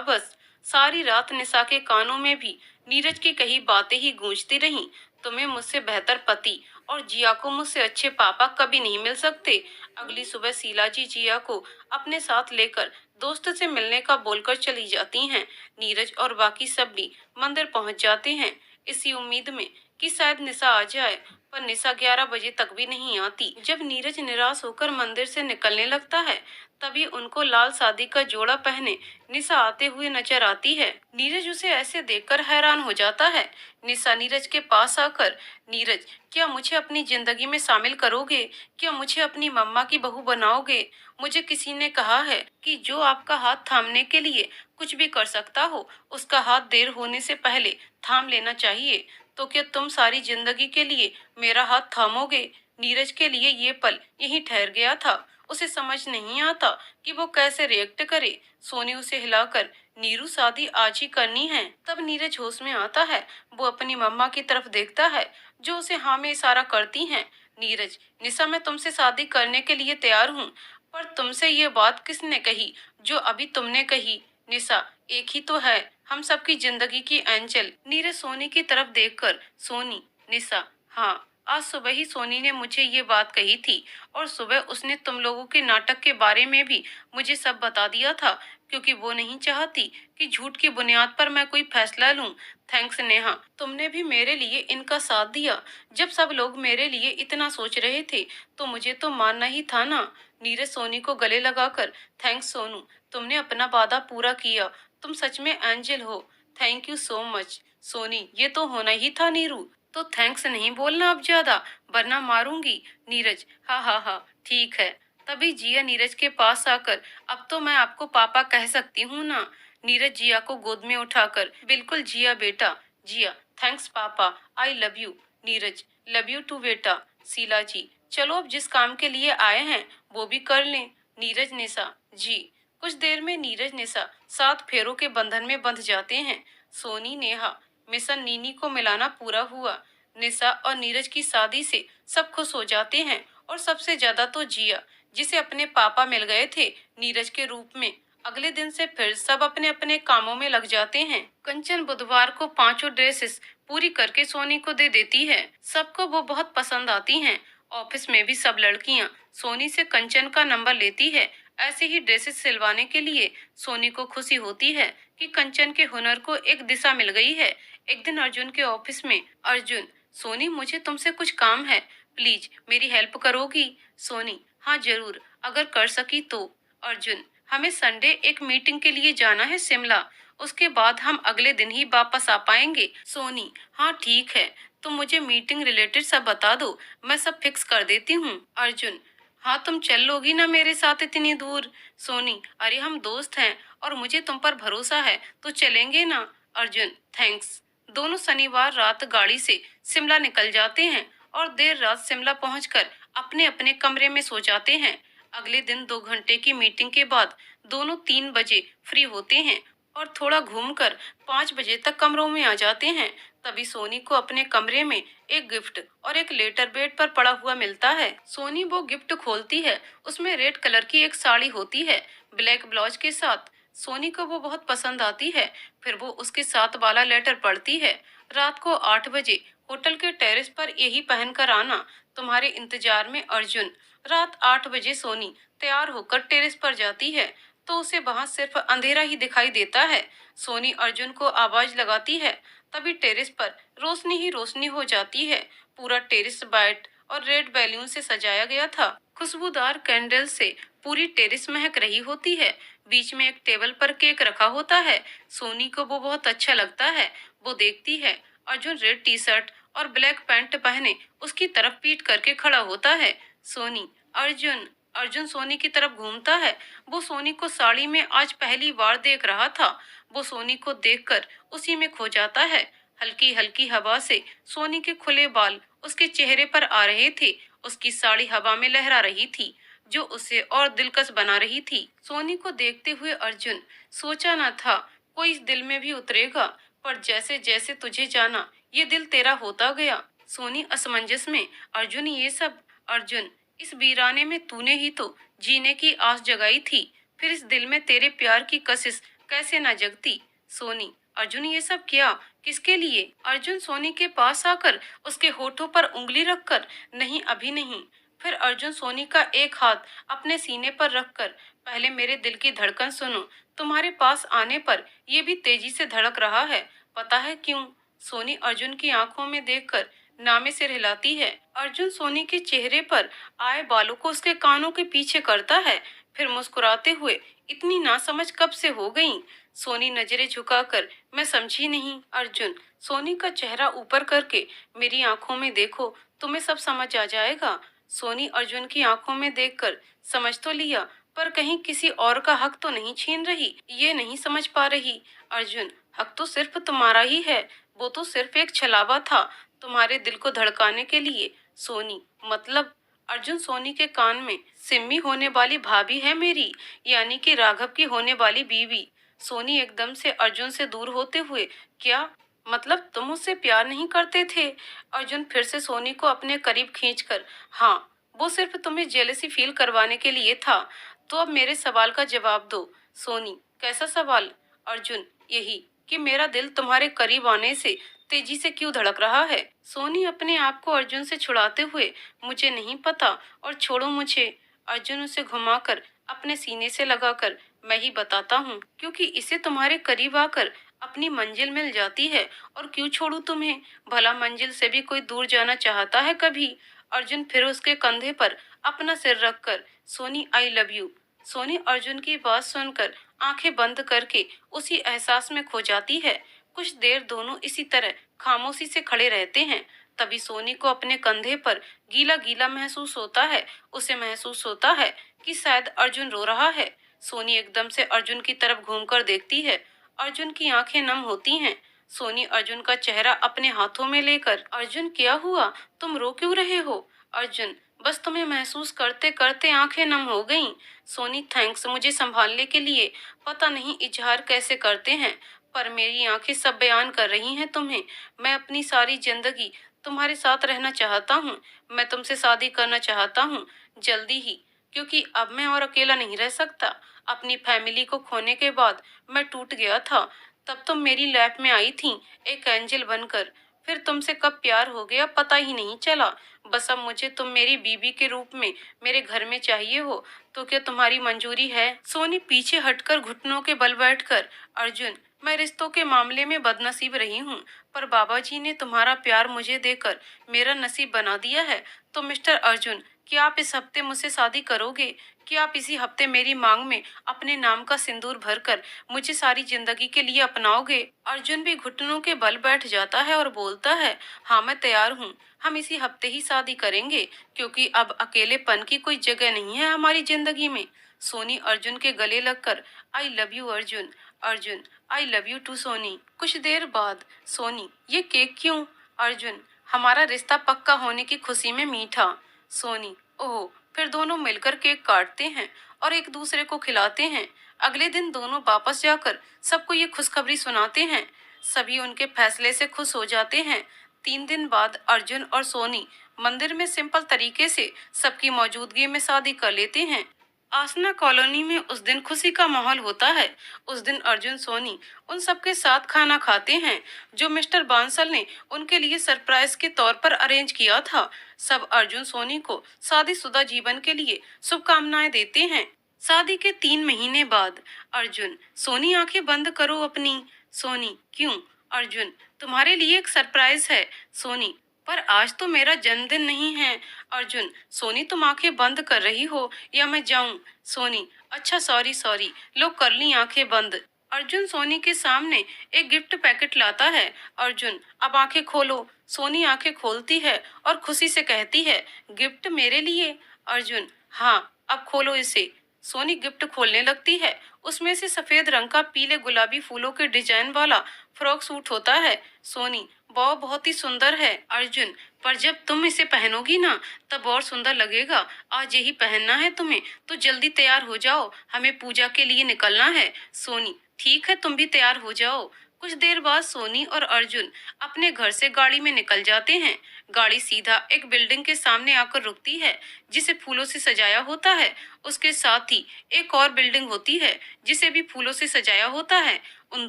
बस। सारी रात निशा के कानों में भी नीरज की कही बातें ही गूंजती रहीं। तुम्हें मुझसे बेहतर पति और जिया को मुझसे अच्छे पापा कभी नहीं मिल सकते। अगली सुबह शीला जी जिया को अपने साथ लेकर दोस्त से मिलने का बोलकर चली जाती हैं। नीरज और बाकी सब भी मंदिर पहुंच जाते हैं, इसी उम्मीद में कि शायद निशा आ जाए, पर निशा 11 बजे तक भी नहीं आती। जब नीरज निराश होकर मंदिर से निकलने लगता है, तभी उनको लाल शादी का जोड़ा पहने निशा आते हुए नजर आती है। नीरज उसे ऐसे देखकर हैरान हो जाता है। निशा नीरज के पास आकर, नीरज, क्या मुझे अपनी जिंदगी में शामिल करोगे? क्या मुझे अपनी मम्मा की बहू बनाओगे? मुझे किसी ने कहा है कि जो आपका हाथ थामने के लिए कुछ भी कर सकता हो, उसका हाथ देर होने से पहले थाम लेना चाहिए। तो क्या तुम सारी जिंदगी के लिए मेरा हाथ थामोगे? नीरज के लिए ये पल यहीं ठहर गया था। उसे समझ नहीं आता कि वो कैसे रिएक्ट करे। सोनी उसे हिलाकर, नीरू, शादी आज ही करनी है। तब नीरज होश में आता है। वो अपनी मम्मा की तरफ देखता है, जो उसे हाँ में इशारा करती हैं। नीरज, निशा, मैं तुमसे शादी करने के लिए तैयार हूँ, पर तुमसे ये बात किसने कही जो अभी तुमने कही? निशा, एक ही तो है, हम सबकी जिंदगी की एंजल। नीरज सोनी की तरफ देखकर, सोनी, निशा, हाँ, आज सुबह ही सोनी ने मुझे ये बात कही थी और सुबह उसने तुम लोगों के नाटक के बारे में भी मुझे सब बता दिया था, क्योंकि वो नहीं चाहती कि झूठ की बुनियाद पर मैं कोई फैसला लूं। थैंक्स नेहा, तुमने भी मेरे लिए इनका साथ दिया। जब सब लोग मेरे लिए इतना सोच रहे थे तो मुझे तो मानना ही था ना। नीरज सोनी को गले लगाकर, थैंक्स सोनू, तुमने अपना वादा पूरा किया, तुम सच में एंजल हो। Thank you so much Soni, ये तो होना ही था नीरू। तो थैंक्स नहीं बोलना अब ज्यादा, वरना मारूंगी। नीरज, हाँ हाँ हाँ ठीक है। तभी जिया नीरज के पास आकर, अब तो मैं आपको पापा कह सकती हूँ ना। नीरज जिया को गोद में उठाकर, बिल्कुल जिया बेटा। Jiya, thanks papa, I love you. Neeraj, love you too बेटा। शीला जी, चलो अब जिस काम के लिए आए हैं वो भी कर लें। नीरज, निशा जी। कुछ देर में नीरज निशा 7 फेरों के बंधन में बंध जाते हैं। सोनी, नेहा, मिशन नीनी को मिलाना पूरा हुआ। निशा और नीरज की शादी से सब खुश हो जाते हैं, और सबसे ज्यादा तो जिया, जिसे अपने पापा मिल गए थे नीरज के रूप में। अगले दिन से फिर सब अपने अपने कामों में लग जाते हैं। कंचन बुधवार को 5 ड्रेसेस पूरी करके सोनी को दे देती है। सबको वो बहुत पसंद आती हैं। ऑफिस में भी सब लड़कियां सोनी से कंचन का नंबर लेती है, ऐसे ही ड्रेसेस सिलवाने के लिए। सोनी को खुशी होती है कि कंचन के हुनर को एक दिशा मिल गई है। एक दिन अर्जुन के ऑफिस में, अर्जुन, सोनी मुझे तुमसे कुछ काम है, प्लीज मेरी हेल्प करोगी? सोनी, हाँ जरूर, अगर कर सकी तो। अर्जुन, हमें संडे एक मीटिंग के लिए जाना है शिमला, उसके बाद हम अगले दिन ही वापस आ पाएंगे। सोनी, हाँ ठीक है, तुम मुझे मीटिंग रिलेटेड सब बता दो, मैं सब फिक्स कर देती हूँ। अर्जुन, हाँ तुम चल लोगी ना मेरे साथ इतनी दूर? सोनी, अरे हम दोस्त हैं और मुझे तुम पर भरोसा है, तो चलेंगे ना। अर्जुन, थैंक्स। दोनों शनिवार रात गाड़ी से शिमला निकल जाते हैं और देर रात शिमला पहुंचकर अपने अपने कमरे में सो जाते हैं। अगले दिन 2 घंटे की मीटिंग के बाद दोनों 3 बजे फ्री होते हैं और थोड़ा घूमकर 5 बजे तक कमरों में आ जाते हैं। तभी सोनी को अपने कमरे में एक गिफ्ट और एक लेटर बेड पर पड़ा हुआ मिलता है। सोनी वो गिफ्ट खोलती है, उसमें रेड कलर की एक साड़ी होती है, ब्लैक ब्लाउज के साथ। सोनी को वो बहुत पसंद आती है। फिर वो उसके साथ वाला लेटर पढ़ती है। रात को 8 बजे होटल के टेरेस पर यही पहनकर आना, तुम्हारे इंतजार में, अर्जुन। रात 8 बजे सोनी तैयार होकर टेरेस पर जाती है तो उसे वहां सिर्फ अंधेरा ही दिखाई देता है। सोनी अर्जुन को आवाज लगाती है, तभी टेरेस पर रोशनी ही रोशनी हो जाती है। पूरा टेरेस वाइट और रेड बैलून से सजाया गया था। खुशबूदार कैंडल से पूरी टेरेस महक रही होती है। बीच में एक टेबल पर केक रखा होता है। सोनी को वो बहुत अच्छा लगता है। वो देखती है, अर्जुन रेड टी शर्ट और ब्लैक पैंट पहने उसकी तरफ पीट करके खड़ा होता है। सोनी, अर्जुन। अर्जुन सोनी की तरफ घूमता है। वो सोनी को साड़ी में आज पहली बार देख रहा था। वो सोनी को देखकर उसी में खो जाता है। हल्की हल्की हवा से सोनी के खुले बाल उसके चेहरे पर आ रहे थे। उसकी साड़ी हवा में लहरा रही थी, जो उसे और दिलकश बना रही थी। सोनी को देखते हुए अर्जुन, सोचा न था कोई इस दिल में भी उतरेगा, पर जैसे जैसे तुझे जाना ये दिल तेरा होता गया। सोनी असमंजस में, अर्जुन ये सब? अर्जुन, इस वीराने में तूने ही तो जीने की आस जगाई थी, फिर इस दिल में तेरे प्यार की कशिश कैसे न जगती? सोनी, अर्जुन ये सब क्या, किसके लिए? अर्जुन सोनी के पास आकर उसके होठों पर उंगली रखकर, नहीं अभी नहीं। फिर अर्जुन सोनी का एक हाथ अपने सीने पर रखकर, पहले मेरे दिल की धड़कन सुनो, तुम्हारे पास आने पर ये भी तेजी से धड़क रहा है, पता है क्यों? सोनी अर्जुन की आंखों में देखकर नामे से हिलाती है। अर्जुन सोनी के चेहरे पर आए बालों को उसके कानों के पीछे करता है, फिर मुस्कुराते हुए, इतनी नासमझ कब से हो गई? सोनी नजरें झुकाकर, मैं समझी नहीं। अर्जुन सोनी का चेहरा ऊपर करके, मेरी आंखों में देखो, तुम्हें सब समझ आ जाएगा। सोनी अर्जुन की आंखों में देखकर, समझ तो लिया, पर कहीं किसी और का हक तो नहीं छीन रही, ये नहीं समझ पा रही। अर्जुन, हक तो सिर्फ तुम्हारा ही है, वो तो सिर्फ एक छलावा था तुम्हारे दिल को धड़काने के लिए। सोनी, मतलब? अर्जुन सोनी के कान में, सिम्मी होने वाली भाभी है मेरी, यानी कि राघव की होने वाली बीवी। सोनी एकदम से अर्जुन से दूर होते हुए, क्या मतलब तुम मुझसे प्यार नहीं करते थे? अर्जुन फिर से सोनी को अपने करीब खींचकर, हाँ, वो सिर्फ तुम्हें जेलसी फील करवाने के लिए था। तो अब मेरे सवाल का जवाब दो। सोनी, कैसा सवाल? अर्जुन, यही कि मेरा दिल तुम्हारे करीब आने से तेजी से क्यों धड़क रहा है? सोनी अपने आप को अर्जुन से छुड़ाते हुए, मुझे नहीं पता और छोड़ो मुझे। अर्जुन उसे घुमाकर अपने सीने से लगाकर, मैं ही बताता हूँ, क्योंकि इसे तुम्हारे करीब आकर अपनी मंजिल मिल जाती है, और क्यों छोड़ू तुम्हें? भला मंजिल से भी कोई दूर जाना चाहता है कभी? अर्जुन फिर उसके कंधे पर अपना सिर रखकर, Soni I love you. Soni Arjun की बात सुनकर आंखें बंद करके उसी एहसास में खो जाती है। कुछ देर दोनों इसी तरह खामोशी से खड़े रहते हैं। तभी सोनी को अपने कंधे पर गीला गीला महसूस होता है। उसे महसूस होता है कि शायद अर्जुन रो रहा है। सोनी एकदम से अर्जुन की तरफ घूमकर देखती है। अर्जुन की आंखें नम होती हैं। सोनी अर्जुन का चेहरा अपने हाथों में लेकर, अर्जुन क्या हुआ, तुम रो क्यों रहे हो? अर्जुन, बस तुम्हें महसूस करते करते आंखें नम हो गईं। सोनी, थैंक्स मुझे संभालने के लिए। पता नहीं इजहार कैसे करते हैं, पर मेरी आंखें सब बयान कर रही हैं तुम्हें। मैं अपनी सारी जिंदगी तुम्हारे साथ रहना चाहता हूँ। मैं तुमसे शादी करना चाहता हूँ, जल्दी ही, क्योंकि अब मैं और अकेला नहीं रह सकता। अपनी फैमिली को खोने के बाद मैं टूट गया था। तब तुम मेरी लाइफ में आई थी एक एंजल बनकर। फिर तुमसे कब प्यार हो गया पता ही नहीं चला। बस अब मुझे तुम मेरी बीवी के रूप में मेरे घर में चाहिए हो, तो क्या तुम्हारी मंजूरी है? सोनी पीछे हटकर घुटनों के बल बैठकर, अर्जुन, मैं रिश्तों के मामले में बदनसीब रही हूँ, पर बाबा जी ने तुम्हारा प्यार मुझे देकर मेरा नसीब बना दिया है। तो मिस्टर अर्जुन, क्या आप इस हफ्ते मुझसे शादी करोगे? क्या आप इसी हफ्ते मेरी मांग में अपने नाम का सिंदूर भरकर मुझे सारी जिंदगी के लिए अपनाओगे? अर्जुन भी घुटनों के बल बैठ जाता है और बोलता है, हाँ मैं तैयार हूँ। हम इसी हफ्ते ही शादी करेंगे, क्योंकि अब अकेलेपन की कोई जगह नहीं है हमारी जिंदगी में। सोनी अर्जुन के गले लगकर, I love you Arjun. Arjun, I love you too Soni. कुछ देर बाद, सोनी, ये केक क्यों? अर्जुन, हमारा रिश्ता पक्का होने की खुशी में मीठा। सोनी, ओह। फिर दोनों मिलकर केक काटते हैं और एक दूसरे को खिलाते हैं। अगले दिन दोनों वापस जाकर सबको ये खुशखबरी सुनाते हैं। सभी उनके फैसले से खुश हो जाते हैं। 3 दिन बाद अर्जुन और सोनी मंदिर में सिंपल तरीके से सबकी मौजूदगी में शादी कर लेते हैं। आसना कॉलोनी में उस दिन खुशी का माहौल होता है। उस दिन अर्जुन सोनी उन सबके साथ खाना खाते हैं जो मिस्टर बांसल ने उनके लिए सरप्राइज के तौर पर अरेंज किया था। सब अर्जुन सोनी को शादीशुदा जीवन के लिए शुभकामनाएं देते हैं। शादी के 3 महीने बाद, अर्जुन, सोनी आंखें बंद करो अपनी। सोनी, क्यों? अर्जुन, तुम्हारे लिए एक सरप्राइज है। सोनी, पर आज तो मेरा जन्मदिन नहीं है। अर्जुन, सोनी तुम आंखें बंद कर रही हो या मैं जाऊं? सोनी, अच्छा सॉरी सॉरी, लो कर ली आंखें बंद। अर्जुन सोनी के सामने एक गिफ्ट पैकेट लाता है। अर्जुन, अब आंखें खोलो। सोनी आंखें खोलती है और खुशी से कहती है, गिफ्ट मेरे लिए? अर्जुन, हाँ, अब खोलो इसे। सोनी गिफ्ट खोलने लगती है। उसमें से सफेद रंग का पीले गुलाबी फूलों के डिजाइन वाला फ्रॉक सूट होता है। सोनी, वो बहुत ही सुंदर है। अर्जुन, पर जब तुम इसे पहनोगी ना तब और सुंदर लगेगा। आज यही पहनना है तुम्हें, तो जल्दी तैयार हो जाओ, हमें पूजा के लिए निकलना है। सोनी, ठीक है, तुम भी तैयार हो जाओ। कुछ देर बाद सोनी और अर्जुन अपने घर से गाड़ी में निकल जाते हैं। गाड़ी सीधा एक बिल्डिंग के सामने आकर रुकती है जिसे फूलों से सजाया होता है। उसके साथ ही एक और बिल्डिंग होती है जिसे भी फूलों से सजाया होता है। उन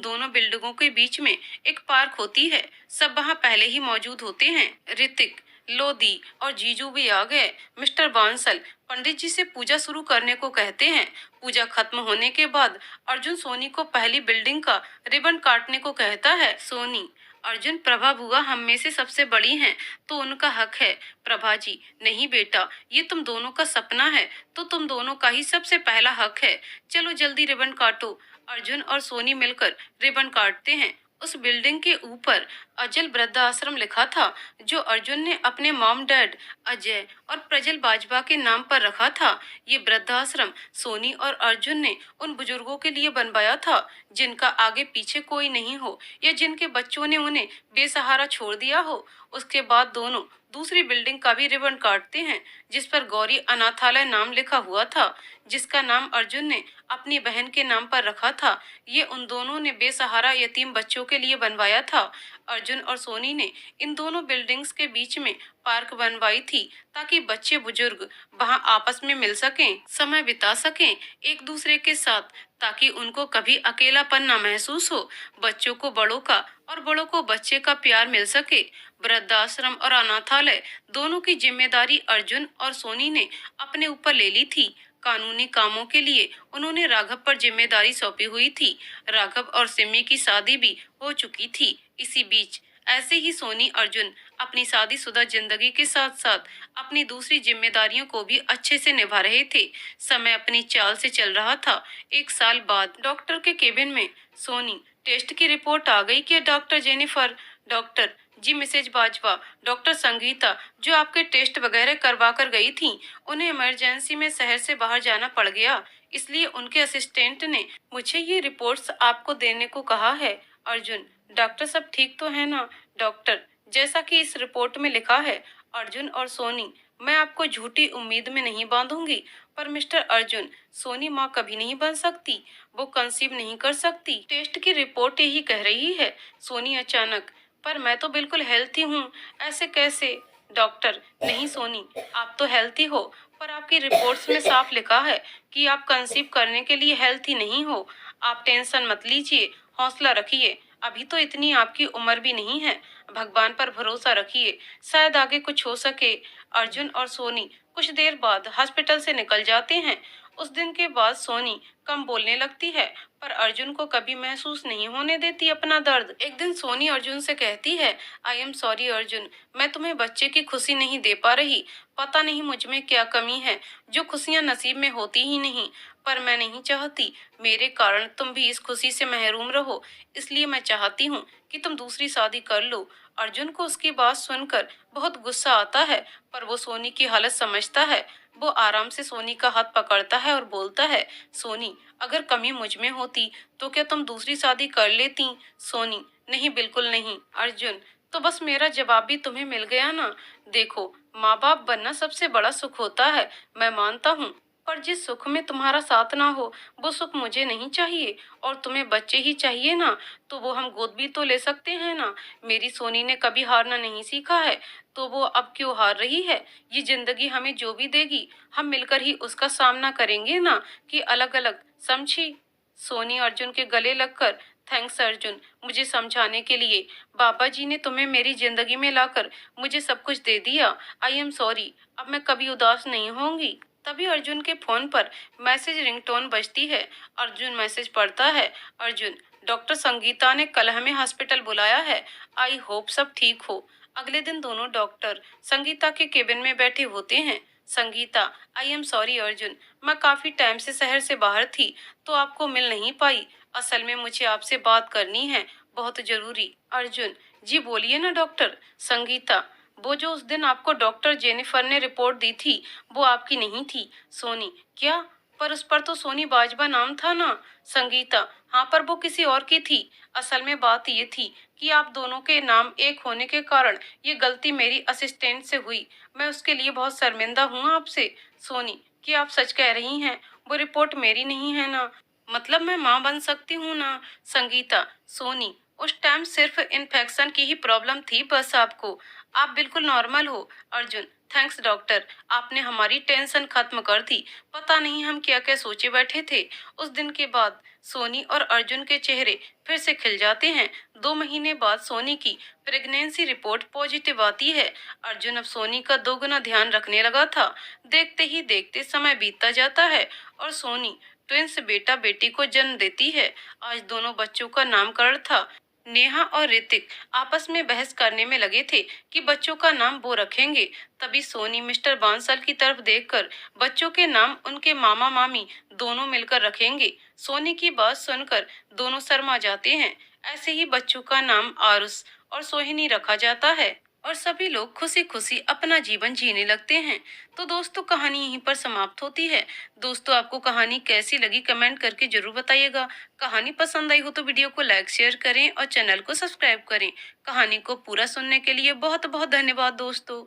दोनों बिल्डिंगों के बीच में एक पार्क होती है। सब वहाँ पहले ही मौजूद होते हैं। ऋतिक, लोधी और जीजू भी आ गए। मिस्टर बांसल पंडित जी से पूजा शुरू करने को कहते हैं। पूजा खत्म होने के बाद अर्जुन सोनी को पहली बिल्डिंग का रिबन काटने को कहता है। सोनी, अर्जुन, प्रभा बुआ हम में से सबसे बड़ी हैं, तो उनका हक है। प्रभा जी, नहीं बेटा, ये तुम दोनों का सपना है, तो तुम दोनों का ही सबसे पहला हक है। चलो जल्दी रिबन काटो। अर्जुन और सोनी मिलकर रिबन काटते हैं। उस बिल्डिंग के ऊपर अजल वृद्धाश्रम लिखा था, जो अर्जुन ने अपने मॉम डैड अजय और प्रजल बाजवा के नाम पर रखा था। ये वृद्धाश्रम सोनी और अर्जुन ने उन बुजुर्गों के लिए बनवाया था जिनका आगे पीछे कोई नहीं हो या जिनके बच्चों ने उन्हें बेसहारा छोड़ दिया हो। उसके बाद दोनों दूसरी बिल्डिंग का भी रिबन काटते हैं जिस पर गौरी अनाथालय नाम लिखा हुआ था, जिसका नाम अर्जुन ने अपनी बहन के नाम पर रखा था। ये उन दोनों ने बेसहारा यतीम बच्चों के लिए बनवाया था। अर्जुन और सोनी ने इन दोनों बिल्डिंग्स के बीच में पार्क बनवाई थी ताकि बच्चे बुजुर्ग वहां आपस में मिल सकें, समय बिता सकें एक दूसरे के साथ, ताकि उनको कभी अकेलापन न महसूस हो। बच्चों को बड़ों का और बड़ों को बच्चे का प्यार मिल सके। वृद्धाश्रम और अनाथालय दोनों की जिम्मेदारी अर्जुन और सोनी ने अपने ऊपर ले ली थी। कानूनी कामों के लिए उन्होंने राघव पर जिम्मेदारी सौंपी हुई थी। राघव और सिमी की शादी भी हो चुकी थी। इसी बीच ऐसे ही सोनी अर्जुन अपनी शादीशुदा जिंदगी के साथ साथ अपनी दूसरी जिम्मेदारियों को भी अच्छे से निभा रहे थे। समय अपनी चाल से चल रहा था। 1 साल बाद डॉक्टर के केबिन में सोनी टेस्ट की रिपोर्ट आ गई कि डॉक्टर जेनिफर। डॉक्टर जी मिसेज बाजवा, डॉक्टर संगीता जो आपके टेस्ट वगैरह करवा कर गई थी, उन्हें इमरजेंसी में शहर से बाहर जाना पड़ गया, इसलिए उनके असिस्टेंट ने मुझे ये रिपोर्ट्स आपको देने को कहा है। अर्जुन, डॉक्टर सब ठीक तो है ना? डॉक्टर, जैसा कि इस रिपोर्ट में लिखा है। अर्जुन और सोनी, मैं आपको झूठी उम्मीद में नहीं बांधूंगी, पर मिस्टर अर्जुन, सोनी माँ कभी नहीं बन सकती, वो कंसीव नहीं कर सकती। टेस्ट की रिपोर्ट यही कह रही है। सोनी अचानक, पर मैं तो बिल्कुल हेल्थी हूँ, ऐसे कैसे? डॉक्टर, नहीं सोनी, आप तो हेल्थी हो, पर आपकी रिपोर्ट्स में साफ लिखा है कि आप कंसीव करने के लिए हेल्थी नहीं हो। आप टेंशन मत लीजिए, हौसला रखिए, अभी तो इतनी आपकी उम्र भी नहीं है। भगवान पर भरोसा रखिए, शायद आगे कुछ हो सके। अर्जुन और सोनी कुछ देर बाद हॉस्पिटल से निकल जाते हैं। उस दिन के बाद सोनी कम बोलने लगती है, पर अर्जुन को कभी महसूस नहीं होने देती अपना दर्द। एक दिन सोनी अर्जुन से कहती है, आई एम सॉरी अर्जुन, मैं तुम्हें बच्चे की खुशी नहीं दे पा रही। पता नहीं मुझ में क्या कमी है, जो खुशियां नसीब में होती ही नहीं। पर मैं नहीं चाहती मेरे कारण तुम भी इस खुशी से महरूम रहो, इसलिए मैं चाहती हूँ कि तुम दूसरी शादी कर लो। अर्जुन को उसकी बात सुनकर बहुत गुस्सा आता है, पर वो सोनी की हालत समझता है। वो आराम से सोनी का हाथ पकड़ता है और बोलता है, सोनी, अगर कमी मुझ में होती तो क्या तुम दूसरी शादी कर लेती? सोनी, नहीं, बिल्कुल नहीं। अर्जुन, तो बस मेरा जवाब भी तुम्हें मिल गया ना? देखो, माँ बाप बनना सबसे बड़ा सुख होता है, मैं मानता हूँ, पर जिस सुख में तुम्हारा साथ ना हो, वो सुख मुझे नहीं चाहिए। और तुम्हें बच्चे ही चाहिए ना, तो वो हम गोद भी तो ले सकते हैं ना। मेरी सोनी ने कभी हारना नहीं सीखा है, तो वो अब क्यों हार रही है? ये जिंदगी हमें जो भी देगी, हम मिलकर ही उसका सामना करेंगे ना, कि अलग अलग, समझी? सोनी अर्जुन के गले लगकर, थैंक्स अर्जुन, मुझे समझाने के लिए। बाबा जी ने तुम्हें मेरी जिंदगी में लाकर मुझे सब कुछ दे दिया। आई एम सॉरी, अब मैं कभी उदास नहीं होंगी। तभी अर्जुन के फोन पर मैसेज रिंगटोन बजती है। अर्जुन मैसेज पढ़ता है। अर्जुन, डॉक्टर संगीता ने कल हमें हॉस्पिटल बुलाया है, आई होप सब ठीक हो। अगले दिन दोनों डॉक्टर संगीता के केबिन में बैठे होते हैं। Sangeeta, I am sorry Arjun, मैं काफी टाइम से शहर से बाहर थी, तो आपको मिल नहीं पाई। असल में मुझे आपसे बात करनी है, बहुत जरूरी। अर्जुन, जी बोलिए ना डॉक्टर। संगीता, वो जो उस दिन आपको डॉक्टर जेनिफर ने रिपोर्ट दी थी, वो आपकी नहीं थी। सोनी, क्या? पर उस पर तो सोनी बाजवा नाम था ना? संगीता, हाँ, पर वो किसी और की थी। असल में बात ये थी कि आप दोनों के नाम एक होने के कारण ये गलती मेरी असिस्टेंट से हुई। मैं उसके लिए बहुत शर्मिंदा हूँ आपसे। सोनी, क्या आप सच कह रही हैं? वो रिपोर्ट मेरी नहीं है ना? मतलब मैं माँ बन सकती हूँ ना? संगीता, सोनी, उस टाइम सिर्फ इन्फेक्शन की ही प्रॉब्लम थी बस आपको, आप बिल्कुल नॉर्मल हो। अर्जुन, थैंक्स डॉक्टर, आपने हमारी टेंशन खत्म कर दी। पता नहीं हम क्या क्या सोचे बैठे थे। उस दिन के बाद सोनी और अर्जुन के चेहरे फिर से खिल जाते हैं। 2 महीने बाद सोनी की प्रेगनेंसी रिपोर्ट पॉजिटिव आती है। अर्जुन अब सोनी का दोगुना ध्यान रखने लगा था। देखते ही देखते समय बीतता जाता है और सोनी ट्विंस बेटा बेटी को जन्म देती है। आज दोनों बच्चों का नामकरण था। नेहा और ऋतिक आपस में बहस करने में लगे थे कि बच्चों का नाम वो रखेंगे। तभी सोनी मिस्टर बांसल की तरफ देखकर, बच्चों के नाम उनके मामा मामी दोनों मिलकर रखेंगे। सोनी की बात सुनकर दोनों शर्मा जाते हैं। ऐसे ही बच्चों का नाम आरुष और सोहिनी रखा जाता है और सभी लोग खुशी खुशी अपना जीवन जीने लगते हैं। तो दोस्तों, कहानी यहीं पर समाप्त होती है। दोस्तों, आपको कहानी कैसी लगी कमेंट करके जरूर बताइएगा। कहानी पसंद आई हो तो वीडियो को लाइक शेयर करें और चैनल को सब्सक्राइब करें। कहानी को पूरा सुनने के लिए बहुत बहुत धन्यवाद दोस्तों।